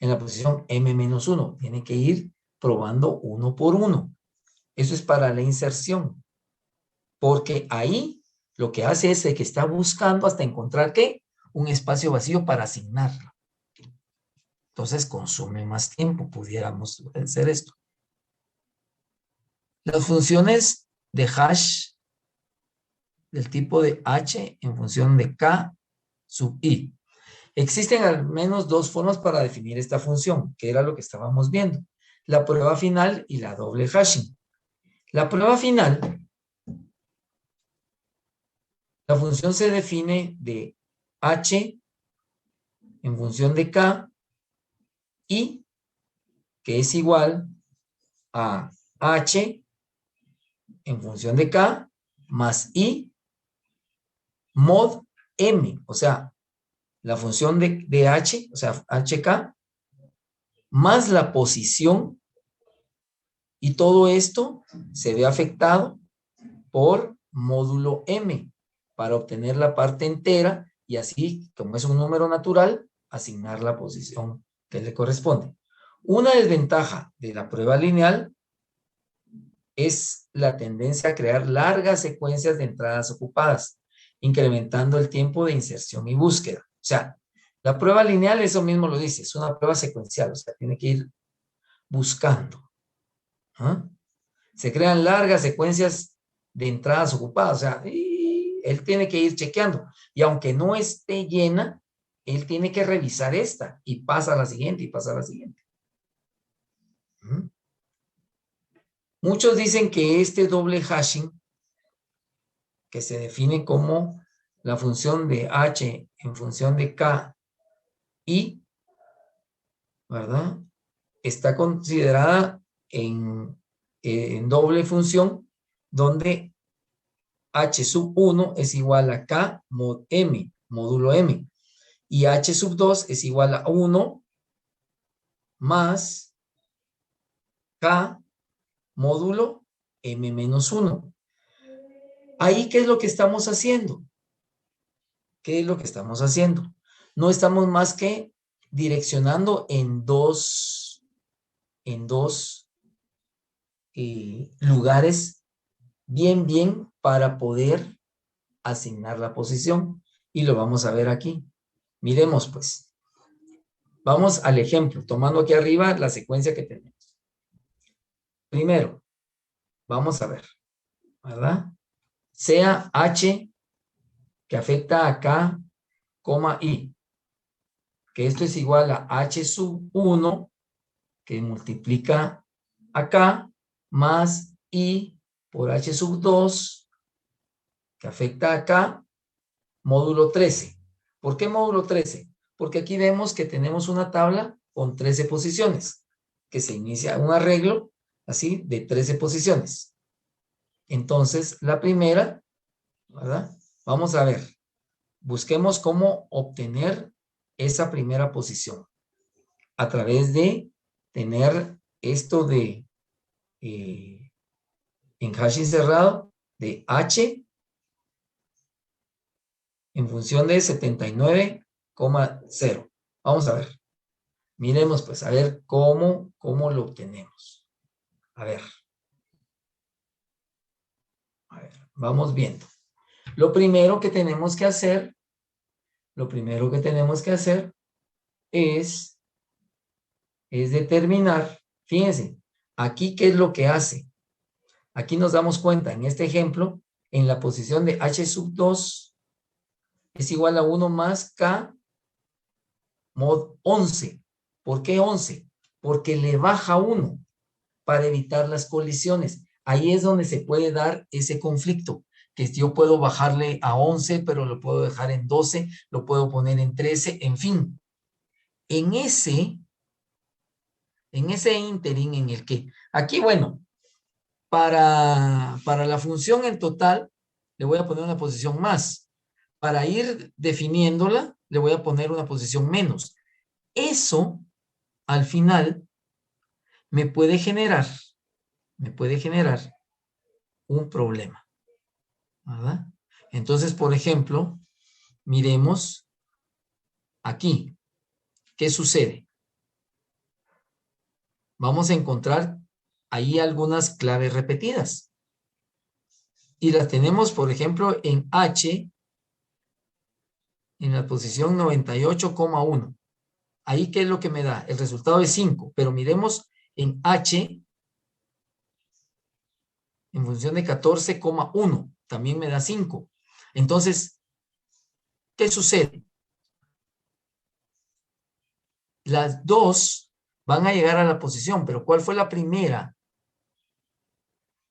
en la posición M-1. Tiene que ir probando uno por uno. Eso es para la inserción. Porque ahí lo que hace es que está buscando hasta encontrar, ¿qué? Un espacio vacío para asignarlo. Entonces consume más tiempo, pudiéramos hacer esto. Las funciones de hash del tipo de H en función de K sub I. Existen al menos dos formas para definir esta función, que era lo que estábamos viendo. La prueba final y la doble hashing. La prueba final, la función se define de H en función de K y que es igual a H en función de K más I mod M, o sea, la función de H, o sea, HK, más la posición, y todo esto se ve afectado por módulo M, para obtener la parte entera, y así, como es un número natural, asignar la posición que le corresponde. Una desventaja de la prueba lineal es la tendencia a crear largas secuencias de entradas ocupadas, incrementando el tiempo de inserción y búsqueda. O sea, la prueba lineal, eso mismo lo dice, es una prueba secuencial, o sea, tiene que ir buscando. ¿Ah? Se crean largas secuencias de entradas ocupadas, o sea, él tiene que ir chequeando. Y aunque no esté llena, él tiene que revisar esta y pasa a la siguiente y pasa a la siguiente. ¿Mm? Muchos dicen que este doble hashing, que se define como la función de h en función de k y, ¿verdad? Está considerada en doble función, donde h sub 1 es igual a k mod m, módulo m, y h sub 2 es igual a 1 más k módulo m menos 1. Ahí, ¿qué es lo que estamos haciendo? ¿Qué es lo que estamos haciendo? No estamos más que direccionando en dos lugares bien para poder asignar la posición. Y lo vamos a ver aquí. Miremos pues. Vamos al ejemplo, tomando aquí arriba la secuencia que tenemos. Primero, vamos a ver, ¿verdad? Sea H que afecta a K, I, que esto es igual a H sub 1 que multiplica a K más I por H sub 2 que afecta a K, módulo 13. ¿Por qué módulo 13? Porque aquí vemos que tenemos una tabla con 13 posiciones, que se inicia un arreglo así de 13 posiciones. Entonces, la primera, ¿verdad? Vamos a ver, busquemos cómo obtener esa primera posición a través de tener esto de en hashing cerrado de H en función de 79,0. Vamos a ver. Miremos pues a ver cómo lo obtenemos. A ver, vamos viendo. Lo primero que tenemos que hacer es determinar, fíjense, aquí qué es lo que hace. Aquí nos damos cuenta, en este ejemplo, en la posición de H sub 2 es igual a 1 más K mod 11. ¿Por qué 11? Porque le baja 1 para evitar las colisiones. Ahí es donde se puede dar ese conflicto, que yo puedo bajarle a 11, pero lo puedo dejar en 12, lo puedo poner en 13, en fin. En ese ínterin en el que, aquí bueno, para la función en total, le voy a poner una posición más. Para ir definiéndola, le voy a poner una posición menos. Eso, al final, me puede generar un problema, ¿verdad? Entonces, por ejemplo, miremos aquí. ¿Qué sucede? Vamos a encontrar ahí algunas claves repetidas. Y las tenemos, por ejemplo, en H, en la posición 98,1. Ahí, ¿qué es lo que me da? El resultado es 5, pero miremos en H, en función de 14,1, también me da 5. Entonces, ¿qué sucede? Las dos van a llegar a la posición, pero ¿cuál fue la primera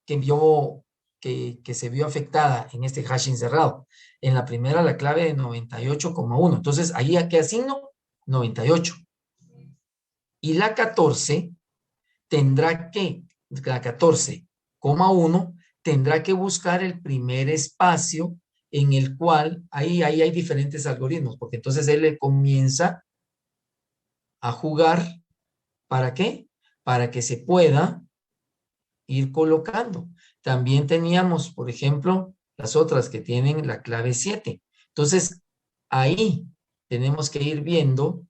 que se vio afectada en este hashing cerrado? En la primera, la clave de 98,1. Entonces, ahí ¿a qué asigno? 98. Y la 14 tendrá que, la 14,1 tendrá que buscar el primer espacio en el cual, ahí hay diferentes algoritmos, porque entonces él le comienza a jugar, ¿para qué? Para que se pueda ir colocando. También teníamos, por ejemplo, las otras que tienen la clave 7. Entonces, ahí tenemos que ir viendo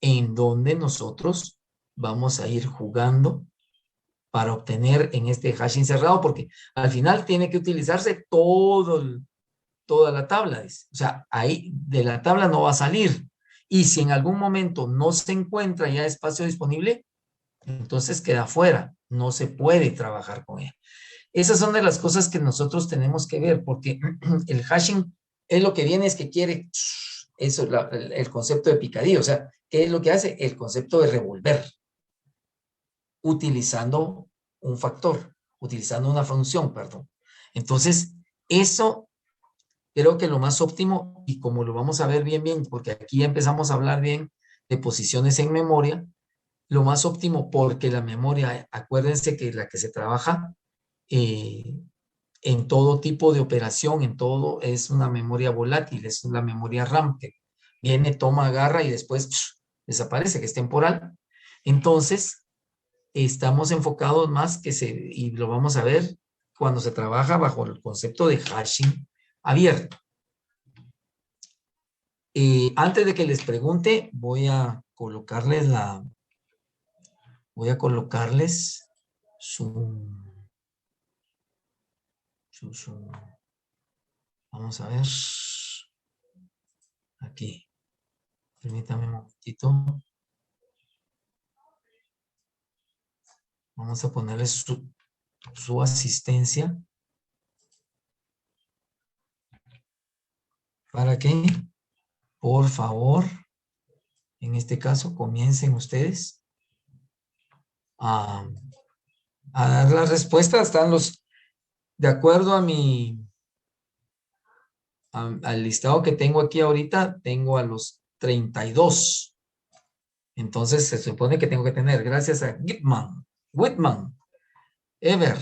en donde nosotros vamos a ir jugando para obtener en este hash encerrado, porque al final tiene que utilizarse toda la tabla. O sea, ahí de la tabla no va a salir. Y si en algún momento no se encuentra ya espacio disponible, entonces queda fuera. No se puede trabajar con ella. Esas son de las cosas que nosotros tenemos que ver, porque el hashing es lo que viene, es que quiere, eso es el concepto de picadillo. O sea, ¿qué es lo que hace? El concepto de revolver, utilizando un factor, utilizando una función, perdón. Entonces, eso creo que lo más óptimo, y como lo vamos a ver bien, porque aquí ya empezamos a hablar bien de posiciones en memoria, lo más óptimo, porque la memoria, acuérdense que la que se trabaja en todo tipo de operación, en todo, es una memoria volátil, es la memoria RAM, que viene, toma, agarra y después desaparece, que es temporal. Entonces, estamos enfocados más y lo vamos a ver cuando se trabaja bajo el concepto de hashing abierto. Antes de que les pregunte, voy a colocarles su, vamos a ver, aquí, permítame un momentito, vamos a ponerles su asistencia, para que, por favor, en este caso, comiencen ustedes a dar la respuesta. Están de acuerdo a al listado que tengo aquí ahorita, tengo a los 32. Entonces se supone que tengo que tener, gracias a Whitman, Ever.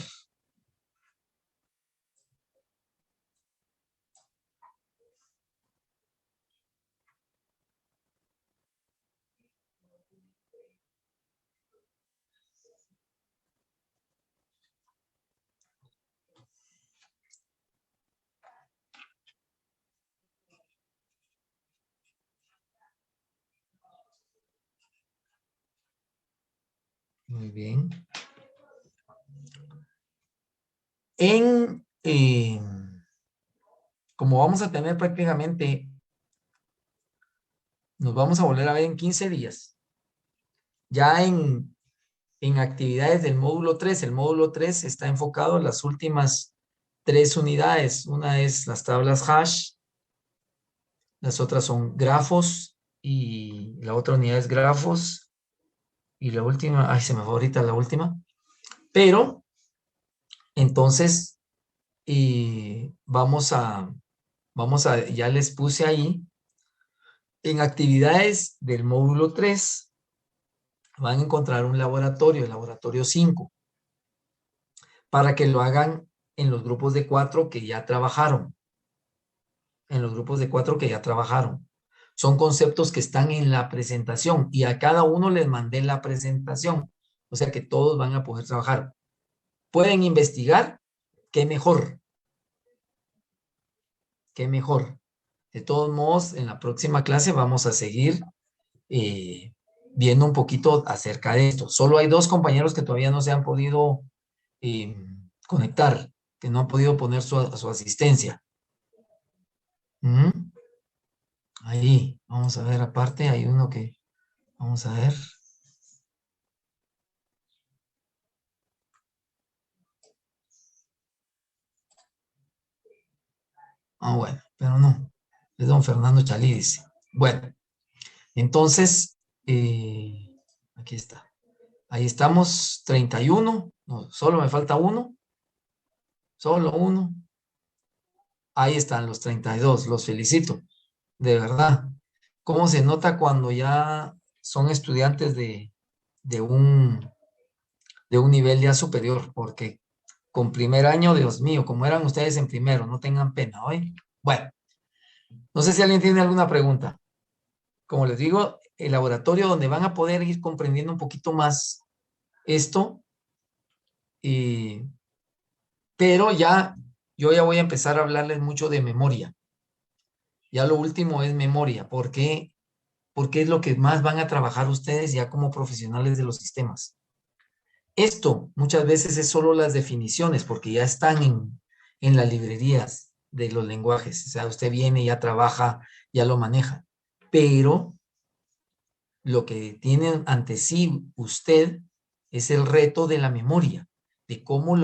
Muy bien. Como vamos a tener prácticamente, nos vamos a volver a ver en 15 días. Ya en actividades del módulo 3, el módulo 3 está enfocado en las últimas 3 unidades. Una es las tablas hash, las otras son grafos, y la otra unidad es grafos, y la última, ay, se me fue ahorita la última. Pero, entonces, vamos a, ya les puse ahí, en actividades del módulo 3, van a encontrar un laboratorio, el laboratorio 5, para que lo hagan en los grupos de 4 que ya trabajaron. En los grupos de 4 que ya trabajaron. Son conceptos que están en la presentación, y a cada uno les mandé la presentación. O sea que todos van a poder trabajar. Pueden investigar, qué mejor. Qué mejor. De todos modos, en la próxima clase vamos a seguir viendo un poquito acerca de esto. Solo hay 2 compañeros que todavía no se han podido conectar, que no han podido poner su asistencia. Ahí, vamos a ver, aparte hay uno que, vamos a ver. Bueno, pero no, es don Fernando Chalí, dice. Bueno, entonces, aquí está. Ahí estamos, 31. No, solo me falta uno. Solo uno. Ahí están los 32. Los felicito. De verdad. ¿Cómo se nota cuando ya son estudiantes de un nivel ya superior? Porque con primer año, Dios mío, como eran ustedes en primero, no tengan pena, ¿oye? Bueno, no sé si alguien tiene alguna pregunta. Como les digo, el laboratorio donde van a poder ir comprendiendo un poquito más esto, pero yo ya voy a empezar a hablarles mucho de memoria. Ya lo último es memoria, porque porque es lo que más van a trabajar ustedes ya como profesionales de los sistemas. Esto muchas veces es solo las definiciones, porque ya están en las librerías de los lenguajes. O sea, usted viene, ya trabaja, ya lo maneja. Pero lo que tiene ante sí usted es el reto de la memoria, de cómo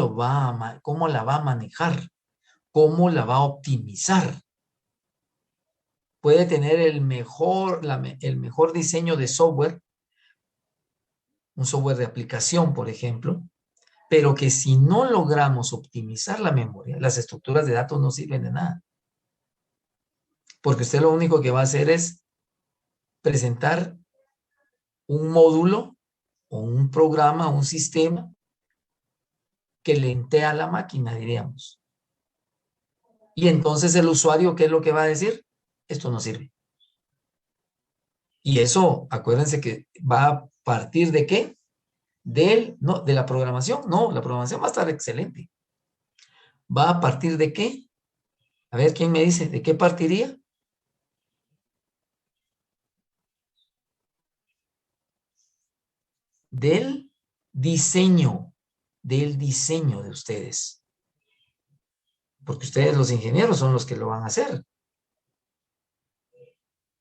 cómo la va a manejar, cómo la va a optimizar. Puede tener el mejor diseño de software, un software de aplicación, por ejemplo, pero que si no logramos optimizar la memoria, las estructuras de datos no sirven de nada. Porque usted lo único que va a hacer es presentar un módulo o un programa, un sistema que lentea la máquina, diríamos. Y entonces el usuario, ¿qué es lo que va a decir? Esto no sirve. Y eso, acuérdense que va a partir de ¿qué? De la programación. No, la programación va a estar excelente. ¿Va a partir de qué? A ver, ¿quién me dice? ¿De qué partiría? Del diseño de ustedes. Porque ustedes, los ingenieros, son los que lo van a hacer.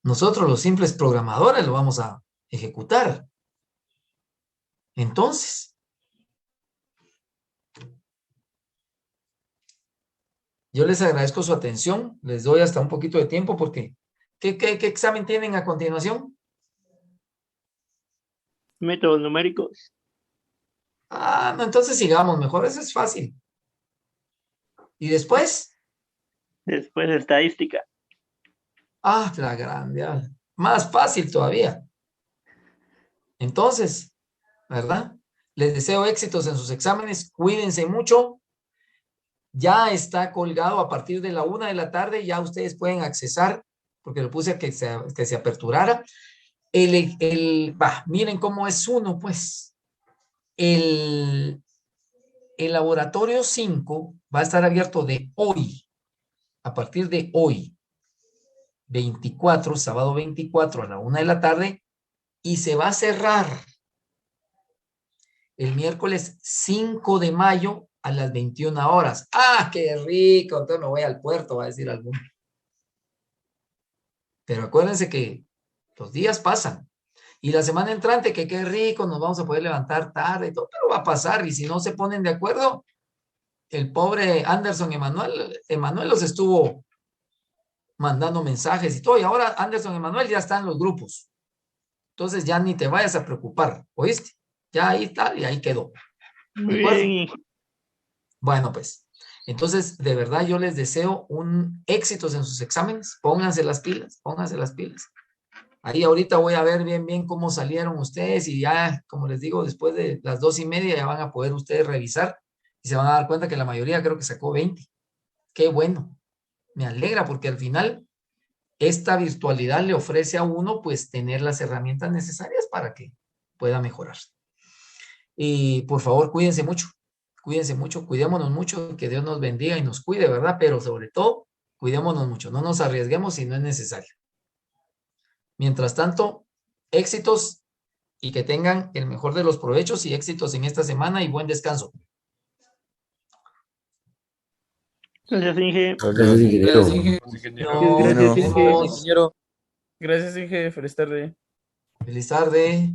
Nosotros, los simples programadores, lo vamos a ejecutar. Entonces, yo les agradezco su atención. Les doy hasta un poquito de tiempo porque ¿qué examen tienen a continuación? Métodos numéricos. Ah, no, entonces sigamos mejor. Eso es fácil. ¿Y después? Después estadística. Ah, la grande. Más fácil todavía. Entonces, ¿verdad? Les deseo éxitos en sus exámenes. Cuídense mucho. Ya está colgado a partir de la 1 de la tarde. Ya ustedes pueden accesar, porque lo puse a que se aperturara. Miren cómo es uno, pues. El laboratorio 5 va a estar abierto de hoy, a partir de hoy, 24, sábado 24 a la 1 de la tarde, y se va a cerrar el miércoles 5 de mayo a las 21 horas. ¡Ah, qué rico! Entonces me voy al puerto, va a decir alguno. Pero acuérdense que los días pasan. Y la semana entrante, que qué rico, nos vamos a poder levantar tarde y todo, pero va a pasar. Y si no se ponen de acuerdo, el pobre Anderson Emanuel los estuvo mandando mensajes y todo. Y ahora Anderson Emanuel ya está en los grupos. Entonces ya ni te vayas a preocupar, ¿oíste? Ya ahí está y ahí quedó. Muy bien. Bueno, pues, entonces, de verdad yo les deseo éxitos en sus exámenes. Pónganse las pilas, pónganse las pilas. Ahí ahorita voy a ver bien cómo salieron ustedes y ya, como les digo, después de las 2:30 ya van a poder ustedes revisar y se van a dar cuenta que la mayoría creo que sacó 20. Qué bueno. Me alegra porque al final esta virtualidad le ofrece a uno pues tener las herramientas necesarias para que pueda mejorar. Y por favor, cuídense mucho, cuidémonos mucho, que Dios nos bendiga y nos cuide, ¿verdad? Pero sobre todo, cuidémonos mucho, no nos arriesguemos si no es necesario. Mientras tanto, éxitos y que tengan el mejor de los provechos y éxitos en esta semana y buen descanso. Gracias, Inge. Gracias, ingeniero. Gracias, Inge. No, Gracias, nos Inge. vemos. Ingeniero. Gracias, Inge. Feliz tarde. Feliz tarde.